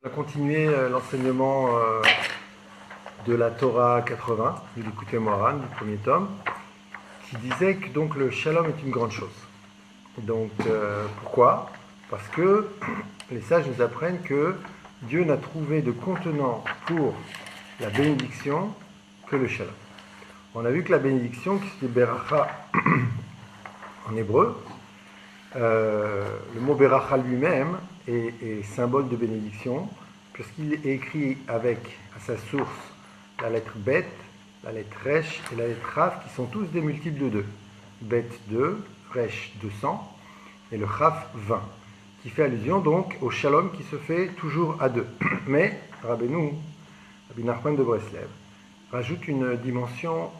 On va continuer l'enseignement de la Torah 80, du Likutei Moharan, du premier tome, qui disait que donc le shalom est une grande chose. Donc pourquoi? Parce que les sages nous apprennent que Dieu n'a trouvé de contenant pour la bénédiction que le shalom. On a vu que la bénédiction, qui se dit beracha en hébreu, le mot beracha lui-même est symbole de bénédiction, puisqu'il est écrit avec à sa source la lettre bet, la lettre resh et la lettre raf, qui sont tous des multiples de 2. Bet 2, resh 200 et le raf 20, qui fait allusion donc au shalom qui se fait toujours à 2. Mais Rabbi Nachman de Breslev, rajoute une dimension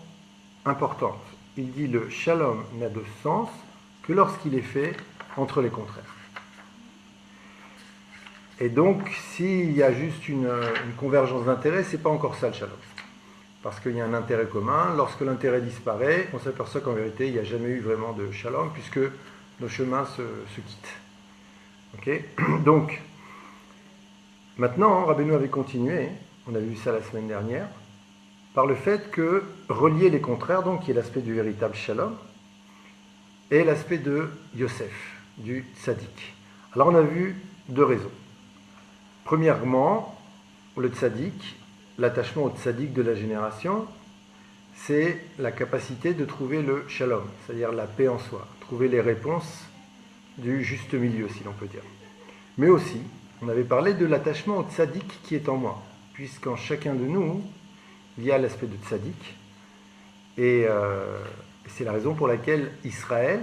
importante. Il dit le shalom n'a de sens que lorsqu'il est fait entre les contraires. Et donc, s'il y a juste une convergence d'intérêts, c'est pas encore ça le shalom. Parce qu'il y a un intérêt commun. Lorsque l'intérêt disparaît, on s'aperçoit qu'en vérité, il n'y a jamais eu vraiment de shalom, puisque nos chemins se quittent. Okay? Donc, maintenant, Rabbeinu avait continué, on a vu ça la semaine dernière, par le fait que relier les contraires, donc, qui est l'aspect du véritable shalom, et l'aspect de Yosef, du tzaddik. Alors, on a vu deux raisons. Premièrement, le tzaddik, l'attachement au tzaddik de la génération, c'est la capacité de trouver le shalom, c'est-à-dire la paix en soi, trouver les réponses du juste milieu, si l'on peut dire. Mais aussi, on avait parlé de l'attachement au tzaddik qui est en moi, puisqu'en chacun de nous, il y a l'aspect de tzaddik, et c'est la raison pour laquelle Israël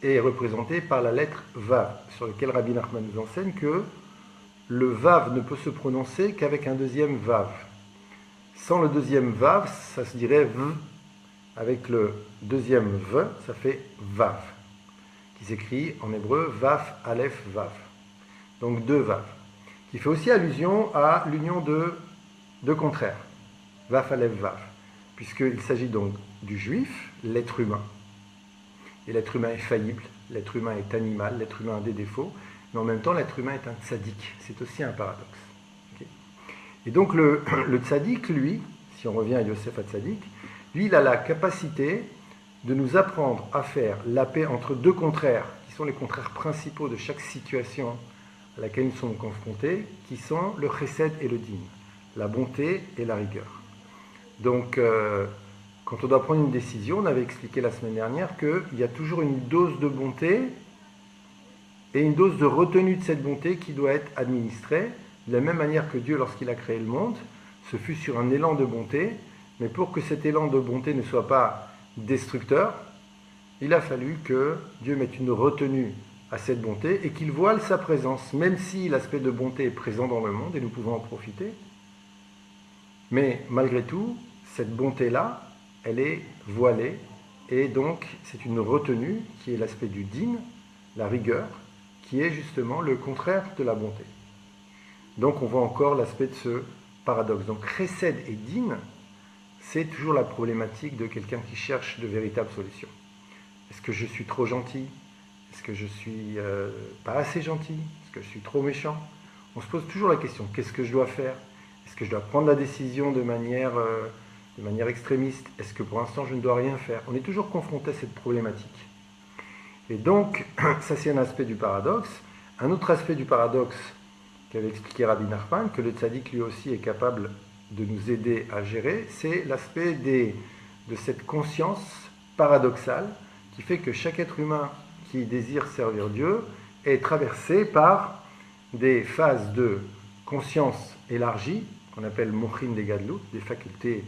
est représenté par la lettre Vav, sur laquelle Rabbi Nachman nous enseigne que le Vav ne peut se prononcer qu'avec un deuxième Vav. Sans le deuxième Vav, ça se dirait V. Avec le deuxième V, ça fait Vav, qui s'écrit en hébreu Vav, Aleph, Vav. Donc deux Vav, qui fait aussi allusion à l'union de deux contraires, Vav, Aleph, Vav, puisqu'il s'agit donc du juif, l'être humain. Et l'être humain est faillible, l'être humain est animal, l'être humain a des défauts, mais en même temps, l'être humain est un tzaddik. C'est aussi un paradoxe. Okay. Et donc, le tzaddik, lui, si on revient à Yosef HaTzadik, lui, il a la capacité de nous apprendre à faire la paix entre deux contraires, qui sont les contraires principaux de chaque situation à laquelle nous sommes confrontés, qui sont le chesed et le din, la bonté et la rigueur. Donc, quand on doit prendre une décision, on avait expliqué la semaine dernière qu'il y a toujours une dose de bonté et une dose de retenue de cette bonté qui doit être administrée, de la même manière que Dieu, lorsqu'il a créé le monde, ce fut sur un élan de bonté, mais pour que cet élan de bonté ne soit pas destructeur, il a fallu que Dieu mette une retenue à cette bonté et qu'il voile sa présence, même si l'aspect de bonté est présent dans le monde et nous pouvons en profiter. Mais malgré tout, cette bonté-là, elle est voilée, et donc c'est une retenue qui est l'aspect du din, la rigueur, qui est justement le contraire de la bonté. Donc on voit encore l'aspect de ce paradoxe. Donc chesed et din, c'est toujours la problématique de quelqu'un qui cherche de véritables solutions. Est-ce que je suis trop gentil? Est-ce que je suis pas assez gentil? Est-ce que je suis trop méchant? On se pose toujours la question, qu'est-ce que je dois faire? Est-ce que je dois prendre la décision de manière extrémiste? Est-ce que pour l'instant je ne dois rien faire? On est toujours confronté à cette problématique. Et donc, ça c'est un aspect du paradoxe. Un autre aspect du paradoxe qu'avait expliqué Rabbi Nachman, que le tzaddik lui aussi est capable de nous aider à gérer, c'est l'aspect de cette conscience paradoxale qui fait que chaque être humain qui désire servir Dieu est traversé par des phases de conscience élargie, qu'on appelle mochin de gadlut, des facultés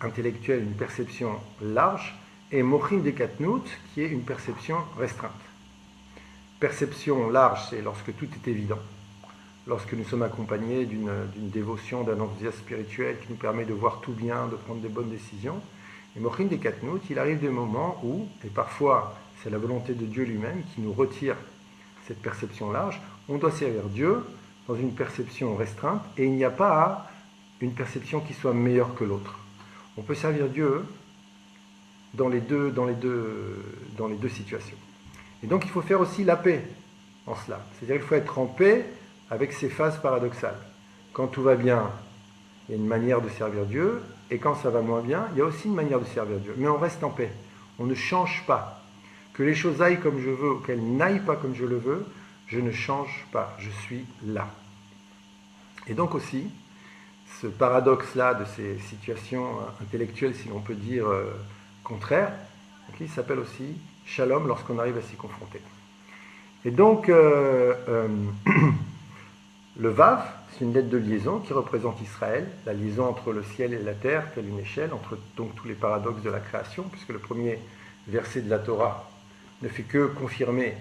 intellectuelles, une perception large, et mochin de katnout, qui est une perception restreinte. Perception large, c'est lorsque tout est évident, lorsque nous sommes accompagnés d'une dévotion, d'un enthousiasme spirituel qui nous permet de voir tout bien, de prendre des bonnes décisions. Et mochin de katnout, il arrive des moments où, et parfois c'est la volonté de Dieu lui-même qui nous retire cette perception large, on doit servir Dieu dans une perception restreinte, et il n'y a pas une perception qui soit meilleure que l'autre. On peut servir Dieu dans les deux situations. Et donc il faut faire aussi la paix en cela. C'est-à-dire qu'il faut être en paix avec ses phases paradoxales. Quand tout va bien, il y a une manière de servir Dieu, et quand ça va moins bien, il y a aussi une manière de servir Dieu. Mais on reste en paix, on ne change pas. Que les choses aillent comme je veux ou qu'elles n'aillent pas comme je le veux, je ne change pas, je suis là. Et donc aussi, ce paradoxe-là de ces situations intellectuelles, si l'on peut dire, contraires, il s'appelle aussi shalom lorsqu'on arrive à s'y confronter. Et donc, le Vav, c'est une lettre de liaison qui représente Israël, la liaison entre le ciel et la terre, telle une échelle, entre donc tous les paradoxes de la création, puisque le premier verset de la Torah ne fait que confirmer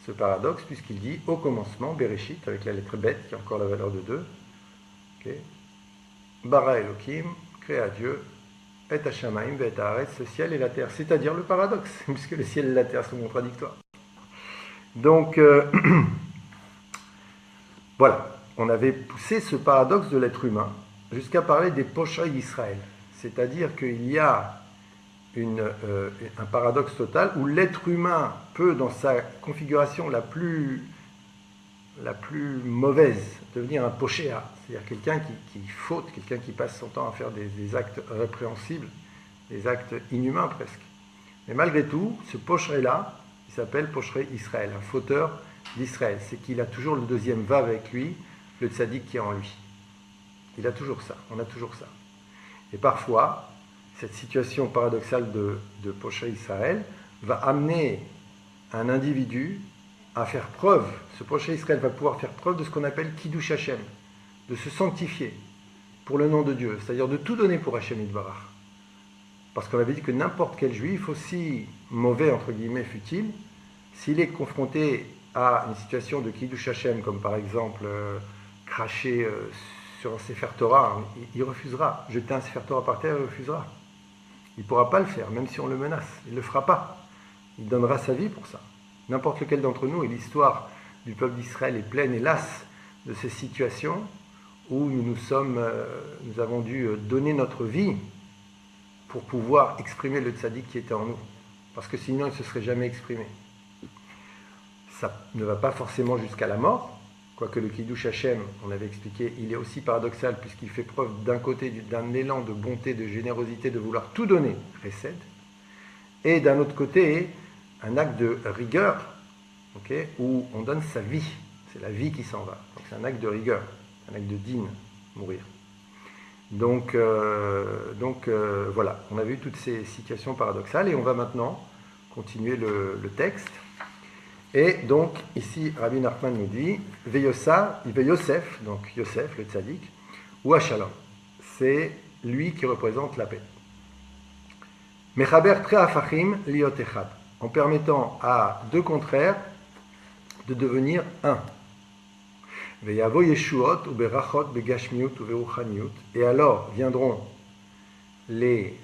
ce paradoxe, puisqu'il dit au commencement, Bereshit, avec la lettre Bet, qui a encore la valeur de 2, okay. Bara Elohim, créa Dieu, et Hashamaim, et Haaretz, le ciel et la terre, c'est-à-dire le paradoxe, puisque le ciel et la terre sont contradictoires. Donc, voilà, on avait poussé ce paradoxe de l'être humain jusqu'à parler des pochai d'Israël, c'est-à-dire qu'il y a un paradoxe total où l'être humain peut, dans sa configuration la plus mauvaise, devenir un pochéa, c'est-à-dire quelqu'un qui faute, quelqu'un qui passe son temps à faire des actes répréhensibles, des actes inhumains presque. Mais malgré tout, ce pocheré-là, il s'appelle pocheré Israël, un fauteur d'Israël. C'est qu'il a toujours le deuxième vav avec lui, le tzaddik qui est en lui. Il a toujours ça, on a toujours ça. Et parfois, cette situation paradoxale de pocheré Israël va amener un individu à faire preuve, ce prochain Israël va pouvoir faire preuve de ce qu'on appelle Kiddush Hashem, de se sanctifier pour le nom de Dieu, c'est-à-dire de tout donner pour Hashem Yitbarach. Parce qu'on avait dit que n'importe quel juif, aussi mauvais entre guillemets fut-il, s'il est confronté à une situation de Kiddush Hashem, comme par exemple cracher sur un Sefer Torah, il refusera. Jeter un Sefer Torah par terre, il refusera. Il ne pourra pas le faire, même si on le menace. Il ne le fera pas. Il donnera sa vie pour ça. N'importe lequel d'entre nous, et l'histoire du peuple d'Israël est pleine, hélas, de ces situations où nous avons dû donner notre vie pour pouvoir exprimer le tzaddik qui était en nous. Parce que sinon, il ne se serait jamais exprimé. Ça ne va pas forcément jusqu'à la mort, quoique le Kiddush Hashem, on avait expliqué, il est aussi paradoxal puisqu'il fait preuve d'un côté d'un élan de bonté, de générosité, de vouloir tout donner, Chesed, et d'un autre côté, un acte de rigueur, okay, où on donne sa vie, c'est la vie qui s'en va. Donc c'est un acte de rigueur, un acte de dîne, mourir. Donc voilà, on a vu toutes ces situations paradoxales et on va maintenant continuer le texte. Et donc ici Rabbi Nachman nous dit Yosef, donc Yosef, le tzaddik, ou Ashalom, c'est lui qui représente la paix. Mechaber tre afachim liot echad, en permettant à deux contraires de devenir un. Et alors viendront les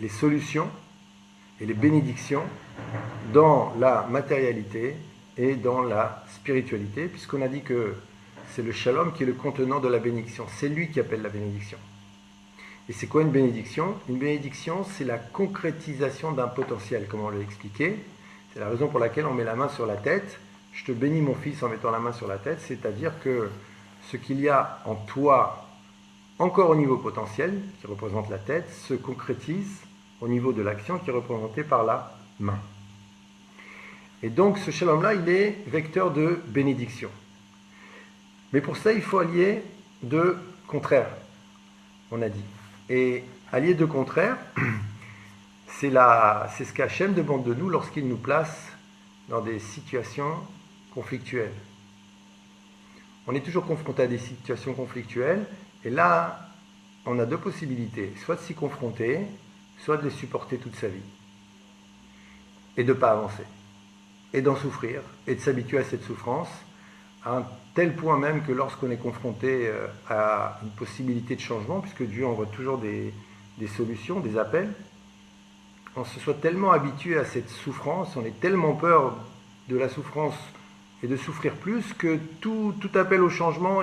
solutions et les bénédictions dans la matérialité et dans la spiritualité, puisqu'on a dit que c'est le shalom qui est le contenant de la bénédiction. C'est lui qui appelle la bénédiction. Et c'est quoi une bénédiction? Une bénédiction, c'est la concrétisation d'un potentiel, comme on l'a expliqué. C'est la raison pour laquelle on met la main sur la tête. Je te bénis mon fils en mettant la main sur la tête, c'est-à-dire que ce qu'il y a en toi, encore au niveau potentiel, qui représente la tête, se concrétise au niveau de l'action qui est représentée par la main. Et donc ce shalom-là, il est vecteur de bénédiction. Mais pour ça, il faut allier deux contraires, on a dit. Et allier deux contraires, c'est ce qu'Hachem demande de nous lorsqu'il nous place dans des situations conflictuelles. On est toujours confronté à des situations conflictuelles, et là, on a deux possibilités, soit de s'y confronter, soit de les supporter toute sa vie, et de ne pas avancer, et d'en souffrir, et de s'habituer à cette souffrance, à un tel point même que lorsqu'on est confronté à une possibilité de changement, puisque Dieu envoie toujours des solutions, des appels, on se soit tellement habitué à cette souffrance, on est tellement peur de la souffrance et de souffrir plus que tout appel au changement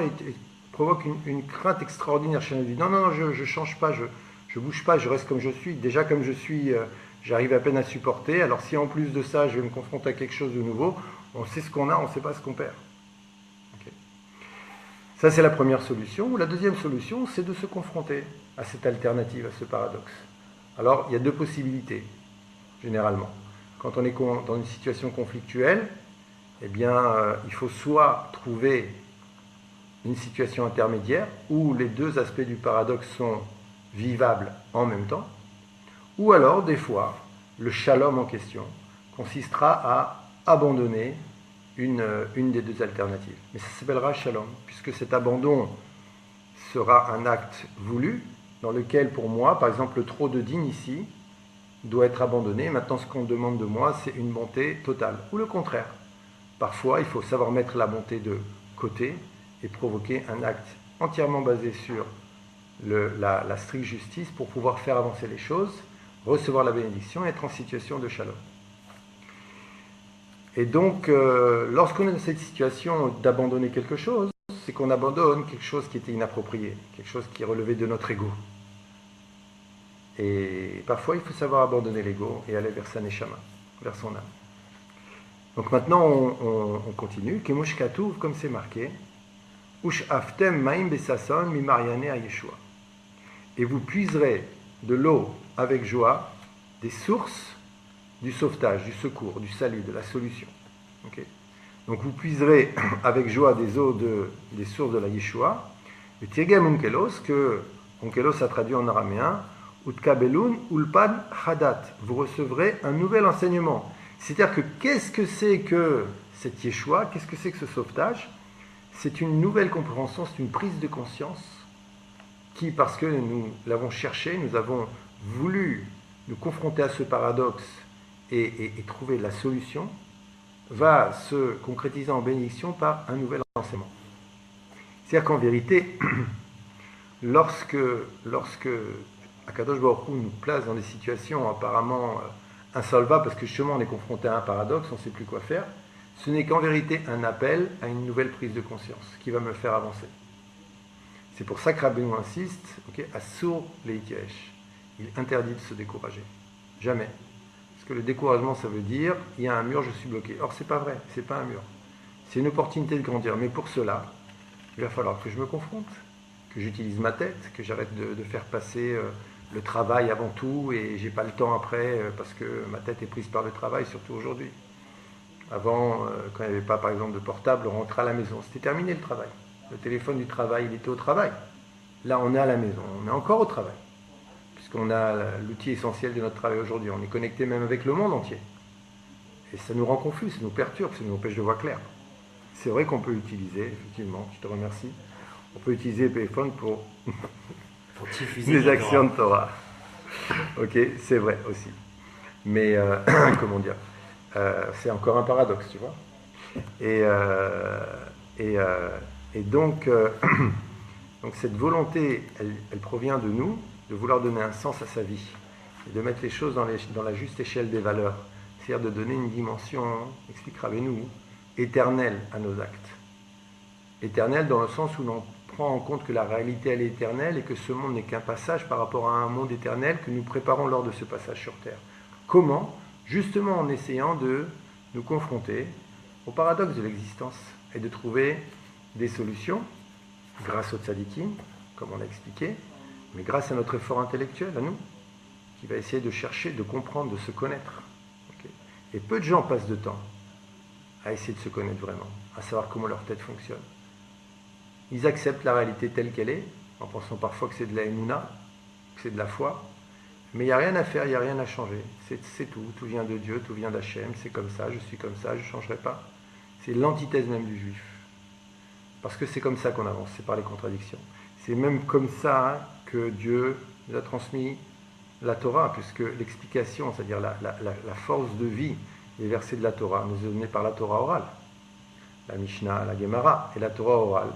provoque une crainte extraordinaire chez nous. Non, je ne change pas, je ne bouge pas, je reste comme je suis. Déjà comme je suis, j'arrive à peine à supporter. Alors si en plus de ça, je vais me confronter à quelque chose de nouveau, on sait ce qu'on a, on ne sait pas ce qu'on perd. Okay. Ça, c'est la première solution. La deuxième solution, c'est de se confronter à cette alternative, à ce paradoxe. Alors, il y a deux possibilités, généralement. Quand on est dans une situation conflictuelle, eh bien, il faut soit trouver une situation intermédiaire où les deux aspects du paradoxe sont vivables en même temps, ou alors, des fois, le shalom en question consistera à abandonner une des deux alternatives. Mais ça s'appellera shalom, puisque cet abandon sera un acte voulu, dans lequel, pour moi, par exemple, le trop de din ici doit être abandonné. Maintenant, ce qu'on demande de moi, c'est une bonté totale, ou le contraire. Parfois, il faut savoir mettre la bonté de côté et provoquer un acte entièrement basé sur la stricte justice pour pouvoir faire avancer les choses, recevoir la bénédiction et être en situation de shalom. Et donc, lorsqu'on est dans cette situation d'abandonner quelque chose, c'est qu'on abandonne quelque chose qui était inapproprié, quelque chose qui relevait de notre ego. Et parfois, il faut savoir abandonner l'ego et aller vers sa neshama, vers son âme. Donc maintenant, on continue. Kemosh Katuv, comme c'est marqué, Ush aftem maim besason mi mariane a Yeshua. Et vous puiserez de l'eau avec joie des sources du sauvetage, du secours, du salut, de la solution. Okay. Donc vous puiserez avec joie des eaux des sources de la Yeshua. Le Tirgem Onkelos, que Onkelos a traduit en araméen, Utkabelun ulpan hadat. Vous recevrez un nouvel enseignement. C'est-à-dire que qu'est-ce que c'est que cette Yeshua, qu'est-ce que c'est que ce sauvetage? C'est une nouvelle compréhension, c'est une prise de conscience qui, parce que nous l'avons cherché, nous avons voulu nous confronter à ce paradoxe et trouver la solution, va se concrétiser en bénédiction par un nouvel enseignement. C'est-à-dire qu'en vérité, lorsque Akadosh Baruch Hu nous place dans des situations apparemment insolvables, parce que justement on est confronté à un paradoxe, on ne sait plus quoi faire, ce n'est qu'en vérité un appel à une nouvelle prise de conscience qui va me faire avancer. C'est pour ça que Rabbeinu insiste, Asur leityesh. Il interdit de se décourager. Jamais. Parce que le découragement, ça veut dire, il y a un mur, je suis bloqué. Or, c'est pas vrai, c'est pas un mur. C'est une opportunité de grandir. Mais pour cela, il va falloir que je me confronte, que j'utilise ma tête, que j'arrête de faire passer le travail avant tout et j'ai pas le temps après parce que ma tête est prise par le travail, surtout aujourd'hui. Avant, quand il n'y avait pas, par exemple, de portable, on rentrait à la maison. C'était terminé le travail. Le téléphone du travail, il était au travail. Là, on est à la maison. On est encore au travail. Puisqu'on a l'outil essentiel de notre travail aujourd'hui. On est connecté même avec le monde entier. Et ça nous rend confus, ça nous perturbe, ça nous empêche de voir clair. C'est vrai qu'on peut utiliser, effectivement, je te remercie, on peut utiliser le téléphone pour des actions de Torah. Ok, c'est vrai aussi. Mais, comment dire, c'est encore un paradoxe, tu vois. Et donc, donc cette volonté, elle provient de nous, de vouloir donner un sens à sa vie, et de mettre les choses dans la juste échelle des valeurs, c'est-à-dire de donner une dimension, explique Rabbeinu, éternelle à nos actes. Éternelle dans le sens où l'on prend en compte que la réalité elle est éternelle et que ce monde n'est qu'un passage par rapport à un monde éternel que nous préparons lors de ce passage sur Terre. Comment? Justement en essayant de nous confronter au paradoxe de l'existence et de trouver des solutions grâce au tzadikim, comme on l'a expliqué, mais grâce à notre effort intellectuel, à nous, qui va essayer de chercher, de comprendre, de se connaître. Okay. Et peu de gens passent de temps à essayer de se connaître vraiment, à savoir comment leur tête fonctionne. Ils acceptent la réalité telle qu'elle est, en pensant parfois que c'est de la émouna, que c'est de la foi, mais il n'y a rien à faire, il n'y a rien à changer. C'est tout, tout vient de Dieu, tout vient d'Hachem, c'est comme ça, je suis comme ça, je ne changerai pas. C'est l'antithèse même du juif. Parce que c'est comme ça qu'on avance, c'est par les contradictions. C'est même comme ça que Dieu nous a transmis la Torah, puisque l'explication, c'est-à-dire la force de vie des versets de la Torah, nous est donnée par la Torah orale. La Mishnah, la Gemara et la Torah orale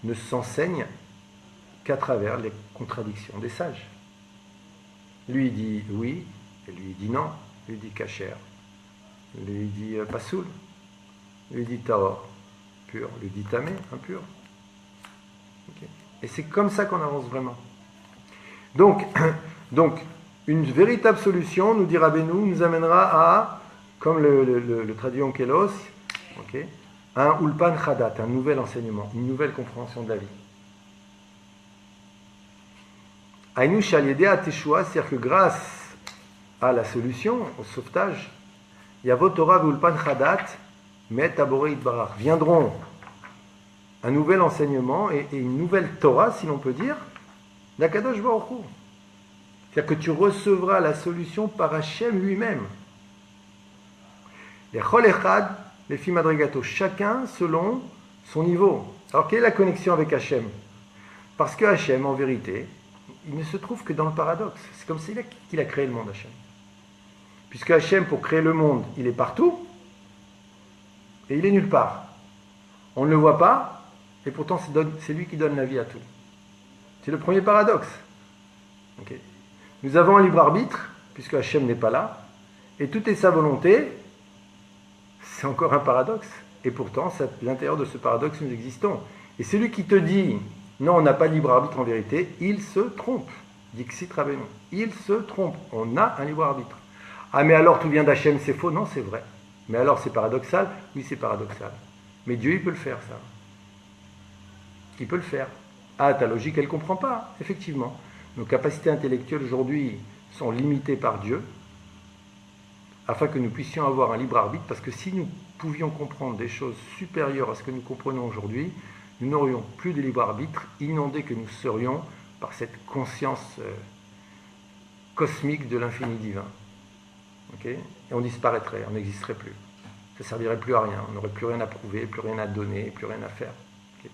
ne s'enseignent qu'à travers les contradictions des sages. Lui il dit oui, et lui il dit non, lui il dit kasher, lui il dit pasoul, lui il dit tahor, pur, lui il dit tamé, impur. Okay. Et c'est comme ça qu'on avance vraiment. Donc, une véritable solution, nous dit Rabbeinu, nous amènera à, comme le traduit Onkelos, okay, un ulpan chadat, un nouvel enseignement, une nouvelle compréhension de la vie. Aïnou shaliedea teshua, c'est-à-dire que grâce à la solution, au sauvetage, Yavot Torah ulpan chadat, met aboré itbarach, viendront un nouvel enseignement et une nouvelle Torah, si l'on peut dire, d'Akadosh Baruch Hu. C'est-à-dire que tu recevras la solution par Hachem lui-même. Les Chol Echad, les filles Madrigato, chacun selon son niveau. Alors, quelle est la connexion avec Hachem? Parce que Hachem, en vérité, il ne se trouve que dans le paradoxe. C'est comme c'est là qu'il a créé le monde, Hachem. Puisque Hachem, pour créer le monde, il est partout, et il est nulle part. On ne le voit pas, et pourtant c'est lui qui donne la vie à tout. C'est le premier paradoxe. Okay. Nous avons un libre arbitre, puisque Hachem n'est pas là, et tout est sa volonté. C'est encore un paradoxe. Et pourtant, à l'intérieur de ce paradoxe, nous existons. Et celui qui te dit, non, on n'a pas de libre arbitre en vérité, il se trompe. Dixit Rabbeinu. Il se trompe. On a un libre arbitre. Ah, mais alors tout vient d'Hachem, c'est faux? Non, c'est vrai. Mais alors c'est paradoxal? Oui, c'est paradoxal. Mais Dieu, il peut le faire, ça. Il peut le faire. Ah, ta logique, elle ne comprend pas. Effectivement. Nos capacités intellectuelles aujourd'hui sont limitées par Dieu, afin que nous puissions avoir un libre arbitre, parce que si nous pouvions comprendre des choses supérieures à ce que nous comprenons aujourd'hui, nous n'aurions plus de libre arbitre, inondés que nous serions par cette conscience cosmique de l'infini divin. Okay? Et on disparaîtrait, on n'existerait plus. Ça ne servirait plus à rien, on n'aurait plus rien à prouver, plus rien à donner, plus rien à faire. Okay?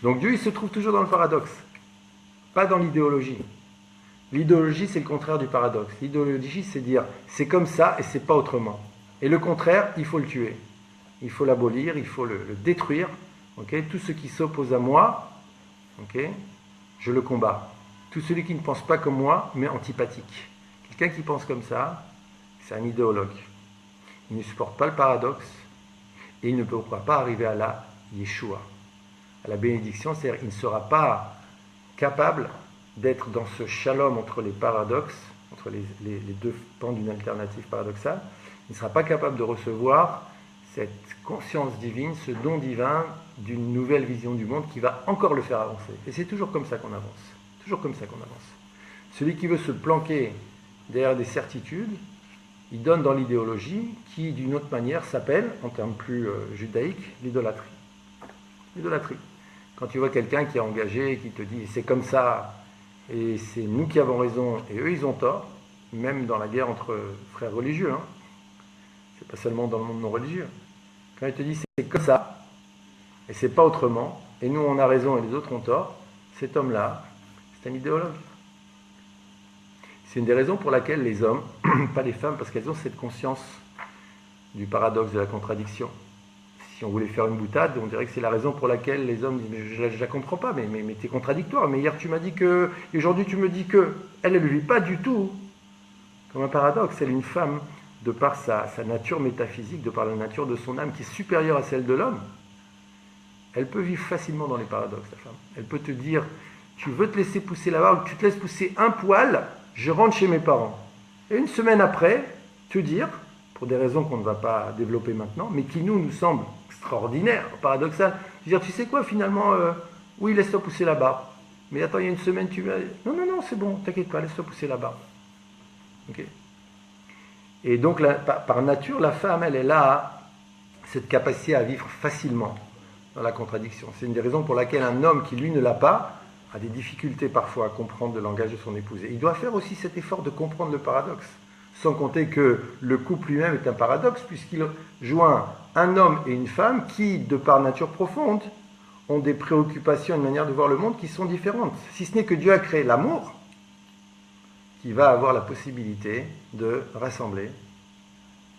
Donc Dieu, il se trouve toujours dans le paradoxe, pas dans l'idéologie. L'idéologie, c'est le contraire du paradoxe. L'idéologie, c'est dire, c'est comme ça et c'est pas autrement. Et le contraire, il faut le tuer. Il faut l'abolir, il faut le détruire. Okay? Tout ce qui s'oppose à moi, okay, je le combats. Tout celui qui ne pense pas comme moi, mais antipathique. Quelqu'un qui pense comme ça, c'est un idéologue. Il ne supporte pas le paradoxe et il ne pourra pas arriver à la Yeshua, à la bénédiction, c'est-à-dire il ne sera pas capable d'être dans ce shalom entre les paradoxes, entre les deux pans d'une alternative paradoxale. Il ne sera pas capable de recevoir cette conscience divine, ce don divin d'une nouvelle vision du monde qui va encore le faire avancer. Et c'est toujours comme ça qu'on avance. Toujours comme ça qu'on avance. Celui qui veut se planquer derrière des certitudes, il donne dans l'idéologie qui, d'une autre manière, s'appelle, en termes plus judaïques, l'idolâtrie. L'idolâtrie. Quand tu vois quelqu'un qui est engagé, qui te dit « c'est comme ça, et c'est nous qui avons raison, et eux ils ont tort », même dans la guerre entre frères religieux, hein. C'est pas seulement dans le monde non religieux. Quand il te dit « c'est comme ça, et c'est pas autrement, et nous on a raison et les autres ont tort », cet homme-là, c'est un idéologue. C'est une des raisons pour laquelle les hommes, pas les femmes, parce qu'elles ont cette conscience du paradoxe, de la contradiction. Si on voulait faire une boutade, on dirait que c'est la raison pour laquelle les hommes disent « mais je ne la comprends pas, mais t'es contradictoire, mais hier tu m'as dit que, et aujourd'hui tu me dis que ». Elle ne le vit pas du tout comme un paradoxe. Elle est une femme, de par sa nature métaphysique, de par la nature de son âme qui est supérieure à celle de l'homme. Elle peut vivre facilement dans les paradoxes, la femme. Elle peut te dire « tu veux te laisser pousser la barbe, tu te laisses pousser un poil », je rentre chez mes parents. Et une semaine après, te dire, pour des raisons qu'on ne va pas développer maintenant, mais qui nous semblent extraordinaires, paradoxales, te dire, tu sais quoi, finalement, oui, laisse-toi pousser la barbe. Mais attends, il y a une semaine, tu vas... Non, c'est bon, t'inquiète pas, laisse-toi pousser la barbe. Okay. Et donc, par nature, la femme, elle a cette capacité à vivre facilement dans la contradiction. C'est une des raisons pour laquelle un homme qui, lui, ne l'a pas, a des difficultés parfois à comprendre le langage de son épouse. Et il doit faire aussi cet effort de comprendre le paradoxe, sans compter que le couple lui-même est un paradoxe, puisqu'il joint un homme et une femme qui, de par nature profonde, ont des préoccupations, une manière de voir le monde qui sont différentes. Si ce n'est que Dieu a créé l'amour, qui va avoir la possibilité de rassembler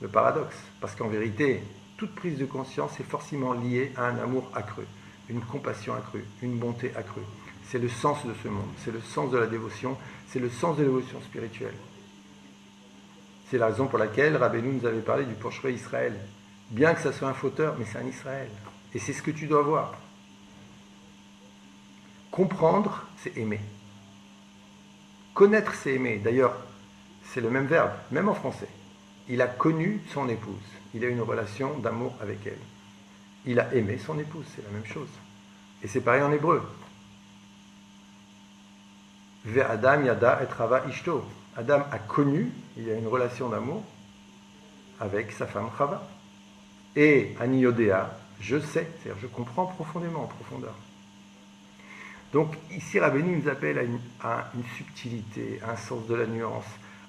le paradoxe. Parce qu'en vérité, toute prise de conscience est forcément liée à un amour accru, une compassion accrue, une bonté accrue. C'est le sens de ce monde, c'est le sens de la dévotion, c'est le sens de l'évolution spirituelle. C'est la raison pour laquelle Rabbeinu nous avait parlé du Porcheret Israël. Bien que ça soit un fauteur, mais c'est un Israël. Et c'est ce que tu dois voir. Comprendre, c'est aimer. Connaître, c'est aimer. D'ailleurs, c'est le même verbe, même en français. Il a connu son épouse. Il a eu une relation d'amour avec elle. il a aimé son épouse, c'est la même chose. Et c'est pareil en hébreu. Ve'adam yada et Chava ishto. Adam a connu, il y a une relation d'amour avec sa femme Chava. Et Ani Yodéa, je sais, c'est-à-dire je comprends profondément, en profondeur. Donc ici Rabbeinu nous appelle à une subtilité, à un sens de la nuance,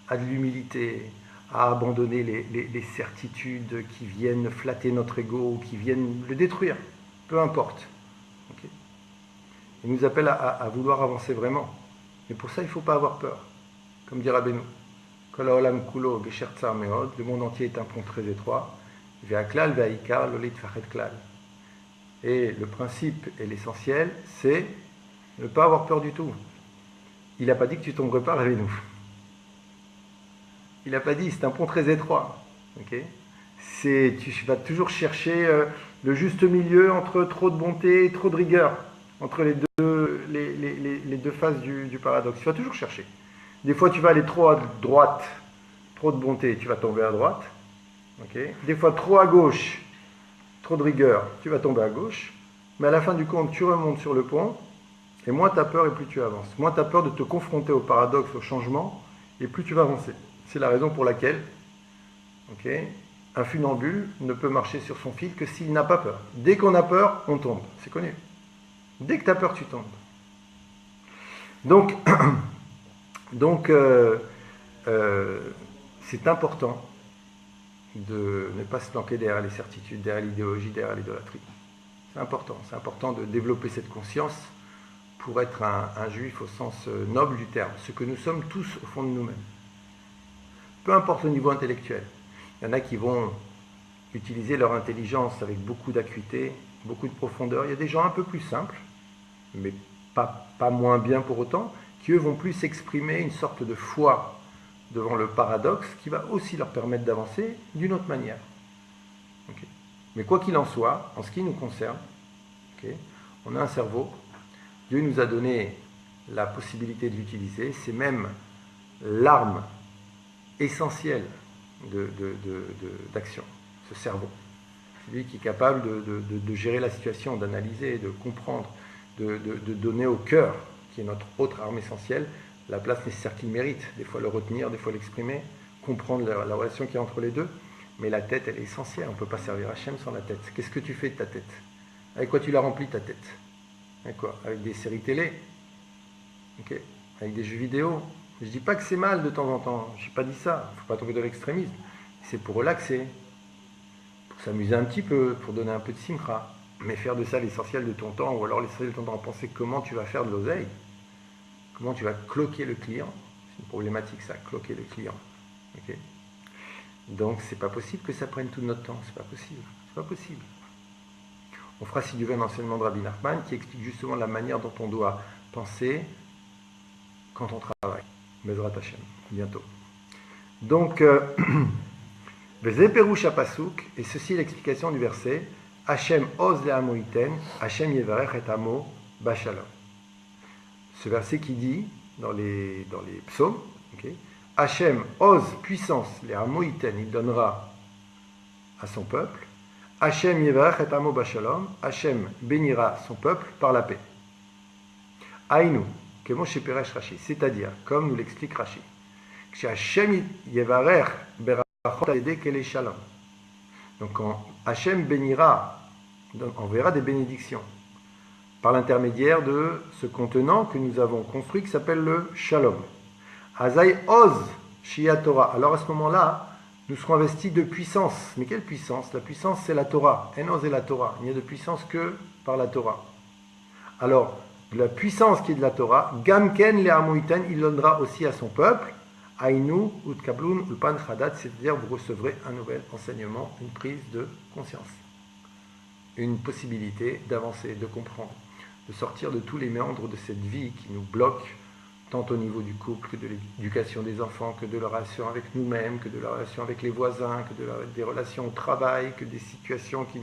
à de l'humilité, à abandonner les certitudes qui viennent flatter notre ego, qui viennent le détruire, peu importe. Okay. Il nous appelle à vouloir avancer vraiment. Mais pour ça, il ne faut pas avoir peur. Comme dit Rabbeinu, Kol haolam kulo gesher tsar meod, le monde entier est un pont très étroit, ve'aklal ve'aikar lo litfachet klal. Et le principe et l'essentiel, c'est ne pas avoir peur du tout. Il n'a pas dit que tu tomberais pas avec nous. Il n'a pas dit, c'est un pont très étroit. Okay, tu vas toujours chercher le juste milieu entre trop de bonté et trop de rigueur, entre les deux faces du paradoxe. Tu vas toujours chercher. Des fois, tu vas aller trop à droite, trop de bonté, tu vas tomber à droite. Okay, des fois, trop à gauche, trop de rigueur, tu vas tomber à gauche. Mais à la fin du compte, tu remontes sur le pont. Et moins tu as peur et plus tu avances. Moins tu as peur de te confronter au paradoxe, au changement, et plus tu vas avancer. C'est la raison pour laquelle un funambule ne peut marcher sur son fil que s'il n'a pas peur. Dès qu'on a peur, on tombe. C'est connu. Dès que tu as peur, tu tombes. Donc c'est important de ne pas se planquer derrière les certitudes, derrière l'idéologie, derrière l'idolâtrie. C'est important de développer cette conscience pour être un juif au sens noble du terme, ce que nous sommes tous au fond de nous-mêmes. Peu importe le niveau intellectuel. Il y en a qui vont utiliser leur intelligence avec beaucoup d'acuité, beaucoup de profondeur. Il y a des gens un peu plus simples, mais pas moins bien pour autant, qui eux vont plus exprimer une sorte de foi devant le paradoxe qui va aussi leur permettre d'avancer d'une autre manière. Okay. Mais quoi qu'il en soit, en ce qui nous concerne, on a un cerveau. Dieu nous a donné la possibilité de l'utiliser. C'est même l'arme essentielle d'action, ce cerveau. C'est lui qui est capable de gérer la situation, d'analyser, de comprendre, de donner au cœur, qui est notre autre arme essentielle, la place nécessaire qu'il mérite. Des fois le retenir, des fois l'exprimer, comprendre la relation qu'il y a entre les deux. Mais la tête, elle est essentielle. On ne peut pas servir Hachem sans la tête. Qu'est-ce que tu fais de ta tête? Avec quoi tu la remplis, ta tête? Avec quoi? Avec des séries télé, avec des jeux vidéo. Je ne dis pas que c'est mal de temps en temps, je n'ai pas dit ça, il ne faut pas tomber dans l'extrémisme. C'est pour relaxer, pour s'amuser un petit peu, pour donner un peu de simcha. Mais faire de ça l'essentiel de ton temps, ou alors l'essentiel de ton temps à penser comment tu vas faire de l'oseille, comment tu vas cloquer le client. C'est une problématique ça, cloquer le client. Donc c'est pas possible que ça prenne tout notre temps, c'est pas possible. On fera si Dieu veut un enseignement de Rabbi Nachman qui explique justement la manière dont on doit penser quand on travaille. Bezrat Hashem, bientôt. Donc, Vezeperush Pasuk, et ceci est l'explication du verset, Hashem oz le'amoiten, Hashem yevarech et amo bashalom. Ce verset qui dit, dans les psaumes, Hashem oz, puissance, le'amoiten, il donnera à son peuple, Hashem yevarech et amo bashalom, Hashem bénira son peuple par la paix. Aïnou, Kemo sheperesh Rashi, c'est-à-dire, comme nous l'explique Rashi, que Hashem yevarech berachot aledei kele shalom. Donc quand Hashem bénira, enverra des bénédictions par l'intermédiaire de ce contenant que nous avons construit qui s'appelle le shalom. Azai oz shia Torah. Alors à ce moment-là, nous serons investis de puissance. Mais quelle puissance? La puissance, c'est la Torah. En oz est la Torah. Il n'y a de puissance que par la Torah. Alors, la puissance qui est de la Torah, Gamken le Amoïten, il donnera aussi à son peuple, Aïnou, Utkablun, Ulpan Chadat, c'est-à-dire vous recevrez un nouvel enseignement, une prise de conscience. Une possibilité d'avancer, de comprendre, de sortir de tous les méandres de cette vie qui nous bloque, tant au niveau du couple, que de l'éducation des enfants, que de la relation avec nous-mêmes, que de la relation avec les voisins, que des relations au travail, que des situations qui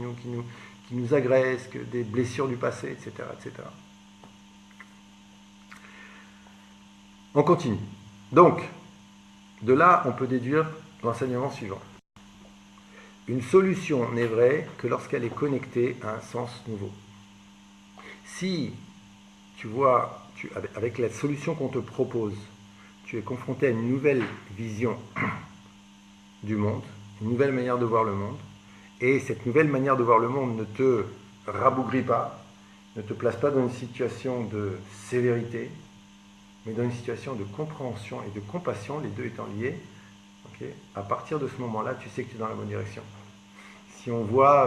nous agressent, que des blessures du passé, etc., etc. On continue. Donc, de là, on peut déduire l'enseignement suivant. Une solution n'est vraie que lorsqu'elle est connectée à un sens nouveau. Si tu vois, avec la solution qu'on te propose, tu es confronté à une nouvelle vision du monde, une nouvelle manière de voir le monde, et cette nouvelle manière de voir le monde ne te rabougrit pas, ne te place pas dans une situation de sévérité, mais dans une situation de compréhension et de compassion, les deux étant liés, okay, à partir de ce moment-là, tu sais que tu es dans la bonne direction. Si on voit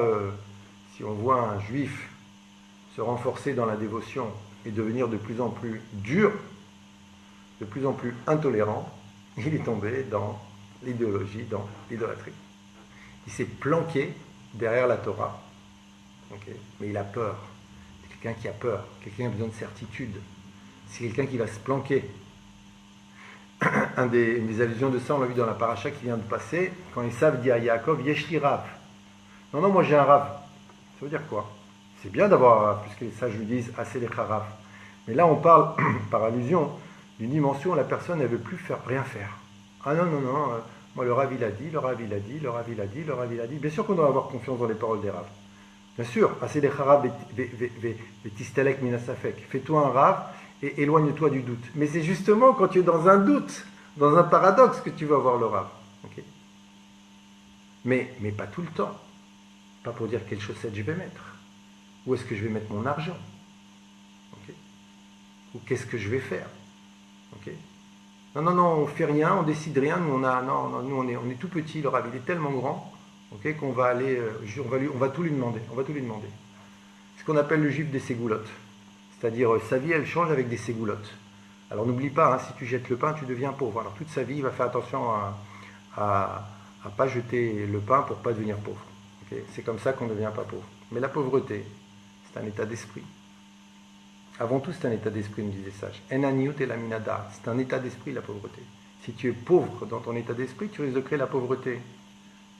un juif se renforcer dans la dévotion et devenir de plus en plus dur, de plus en plus intolérant, il est tombé dans l'idéologie, dans l'idolâtrie. Il s'est planqué derrière la Torah, okay, mais il a peur. C'est quelqu'un qui a peur, quelqu'un qui a besoin de certitude. C'est quelqu'un qui va se planquer. Une des allusions de ça, on l'a vu dans la paracha qui vient de passer, quand ils savent dire à Yaakov, Yeshli Rav. Non, moi j'ai un Rav. Ça veut dire quoi? C'est bien d'avoir un Rav, puisque les sages lui disent, assez les Rav. Mais là, on parle, par allusion, d'une dimension où la personne ne veut plus rien faire. Ah non, moi le Rav il a dit, le Rav il a dit, le Rav il a dit, le Rav il a dit. Bien sûr qu'on doit avoir confiance dans les paroles des Rav. Bien sûr, assez les Rav et tistelek minasafek. Fais-toi un Rav et éloigne-toi du doute. Mais c'est justement quand tu es dans un doute, dans un paradoxe, que tu vas avoir le Rav. Okay, mais pas tout le temps. Pas pour dire quelle chaussette je vais mettre. Où est-ce que je vais mettre mon argent? Okay, ou qu'est-ce que je vais faire? Okay, non, on ne fait rien, on décide rien. Nous, on est tout petit. Le Rav, il est tellement grand, okay, qu'on va aller, on va tout lui demander. On va tout lui demander. Ce qu'on appelle le juif des ségoulottes. C'est-à-dire, sa vie, elle change avec des ségoulottes. Alors, n'oublie pas, hein, si tu jettes le pain, tu deviens pauvre. Alors, toute sa vie, il va faire attention à ne pas jeter le pain pour ne pas devenir pauvre. Okay, c'est comme ça qu'on ne devient pas pauvre. Mais la pauvreté, c'est un état d'esprit. Avant tout, c'est un état d'esprit, nous disait sage. Enaniut et la minada, c'est un état d'esprit, la pauvreté. Si tu es pauvre dans ton état d'esprit, tu risques de créer la pauvreté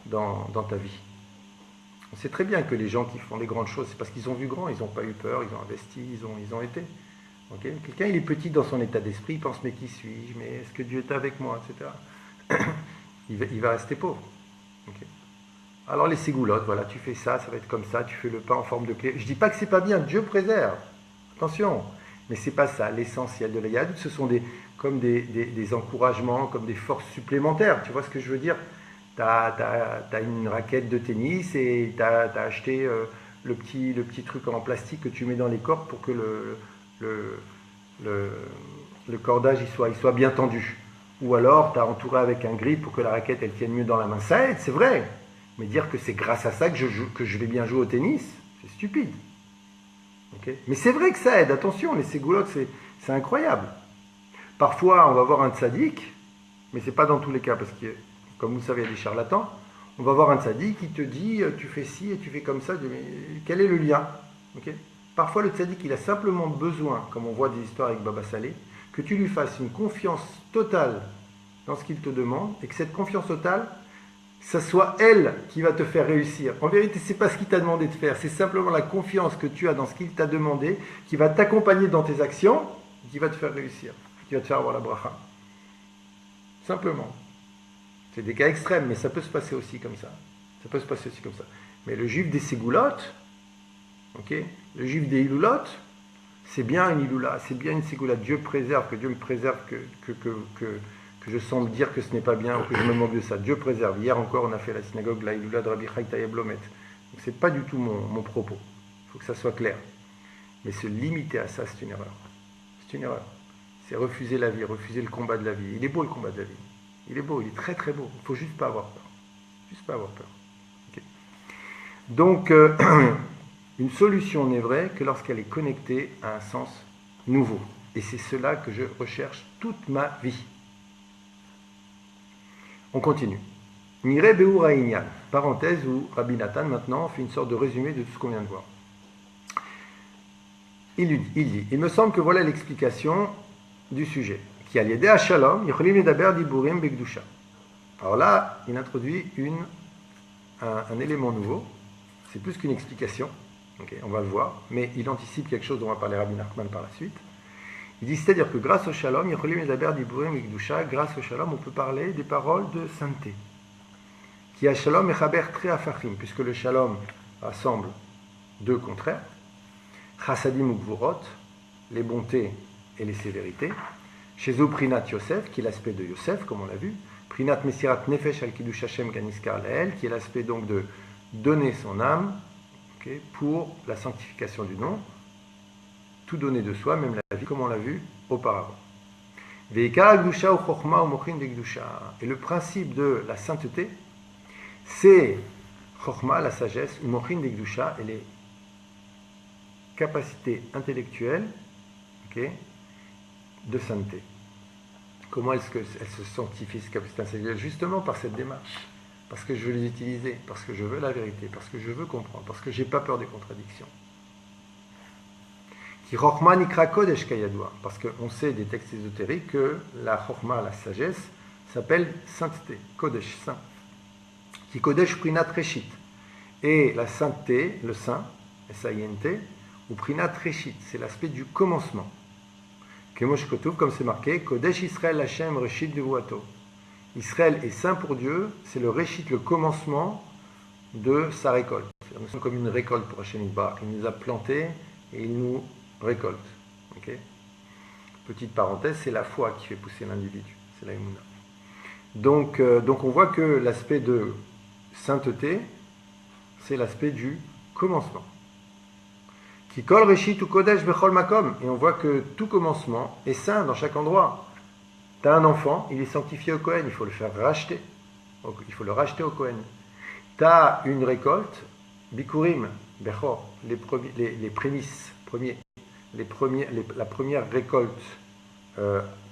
dans ta vie. On sait très bien que les gens qui font des grandes choses, c'est parce qu'ils ont vu grand, ils n'ont pas eu peur, ils ont investi, ils ont été. Okay, quelqu'un, il est petit dans son état d'esprit, il pense, mais qui suis-je? Mais est-ce que Dieu est avec moi, etc. il va rester pauvre. Okay. Alors les ségoulottes, voilà, tu fais ça, ça va être comme ça, tu fais le pain en forme de clé. Je ne dis pas que c'est pas bien, Dieu préserve. Attention, mais c'est pas ça. L'essentiel de la Yahadut, ce sont comme des encouragements, comme des forces supplémentaires. Tu vois ce que je veux dire? Tu as une raquette de tennis et tu as acheté le petit truc en plastique que tu mets dans les cordes pour que le cordage il soit bien tendu. Ou alors tu as entouré avec un grip pour que la raquette elle tienne mieux dans la main. Ça aide, c'est vrai. Mais dire que c'est grâce à ça que je vais bien jouer au tennis, c'est stupide. Okay, mais c'est vrai que ça aide, attention, les ségoulottes, c'est incroyable. Parfois, on va voir un tzaddik, mais ce n'est pas dans tous les cas, parce que, comme vous le savez, il y a des charlatans. On va voir un tzaddik qui te dit, tu fais ci et tu fais comme ça, mais quel est le lien? Okay, parfois, le tzaddik, il a simplement besoin, comme on voit des histoires avec Baba Salé, que tu lui fasses une confiance totale dans ce qu'il te demande, et que cette confiance totale, ça soit elle qui va te faire réussir. En vérité, ce n'est pas ce qu'il t'a demandé de faire, c'est simplement la confiance que tu as dans ce qu'il t'a demandé, qui va t'accompagner dans tes actions, qui va te faire réussir, qui va te faire avoir la bracha. Simplement. C'est des cas extrêmes, mais ça peut se passer aussi comme ça. Ça peut se passer aussi comme ça. Mais le juif des ségoulottes, okay, le juif des iloulottes, c'est bien une iloula, c'est bien une ségoulotte. Dieu préserve, que Dieu me préserve, que je sens dire que ce n'est pas bien ou que je me moque de ça. Dieu préserve. Hier encore, on a fait la synagogue, la Iloula de Rabbi Chaim Tayeblomet. Donc ce n'est pas du tout mon propos. Il faut que ça soit clair. Mais se limiter à ça, c'est une erreur. C'est une erreur. C'est refuser la vie, refuser le combat de la vie. Il est beau le combat de la vie. Il est beau, il est très très beau. Il ne faut juste pas avoir peur. Juste pas avoir peur. Okay. Donc, une solution n'est vraie que lorsqu'elle est connectée à un sens nouveau. Et c'est cela que je recherche toute ma vie. On continue. Miré Beur Aïnyan, parenthèse où Rabbi Nathan maintenant fait une sorte de résumé de tout ce qu'on vient de voir. Il dit, il me semble que voilà l'explication du sujet. Qui a l'idée à Shalom, Yicholim Yedaber Diburim Begdusha. Alors là, il introduit un élément nouveau. C'est plus qu'une explication. Okay, on va le voir. Mais il anticipe quelque chose dont on va parler Rabbi Nachman par la suite. Il dit, c'est-à-dire que grâce au Shalom, grâce au Shalom, on peut parler des paroles de sainteté, Qui a shalom et chaber tre afachim, puisque le shalom rassemble deux contraires. Chassadim ou gvurot, les bontés et les sévérités. Chez eux, Prinat Yosef, qui est l'aspect de Yosef, comme on l'a vu. Prinat Mesirat Nefesh al Kiddush Hashem Ganiskar Lael, qui est l'aspect donc de donner son âme, okay, pour la sanctification du nom. Tout donner de soi, même la vie, comme on l'a vu auparavant. Et le principe de la sainteté, c'est Chokhma, la sagesse, ou Mochin de Gdusha, et les capacités intellectuelles, okay, de sainteté. Comment est-ce qu'elle se sanctifie, ces capacités intellectuelles? Justement par cette démarche. Parce que je veux les utiliser, parce que je veux la vérité, parce que je veux comprendre, parce que je n'ai pas peur des contradictions. Qui Chokhma Nikra Kodesh Kayadwa, parce qu'on sait des textes ésotériques que la Chokhma, la sagesse, s'appelle sainteté, Kodesh, saint. Qui Kodesh Prinat Reshit. Et la sainteté, le saint, S-A-I-N-T, ou Prinat Reshit, c'est l'aspect du commencement. Kemosh Kotov, comme c'est marqué, Kodesh Israël Hashem Reshit Devuato. Israël est saint pour Dieu, c'est le Reshit, le commencement de sa récolte. Nous sommes comme une récolte pour Hashem Yitbarach. Il nous a plantés et il nous récolte. Okay. Petite parenthèse, c'est la foi qui fait pousser l'individu, c'est la Emouna. Donc on voit que l'aspect de sainteté, c'est l'aspect du commencement. Qui kol reshit ou kodesh bechol makom, et on voit que tout commencement est saint dans chaque endroit. Tu as un enfant, il est sanctifié au Kohen, il faut le faire racheter, il faut le racheter au Kohen. Tu as une récolte, bikurim, bechor, les prémices, la première récolte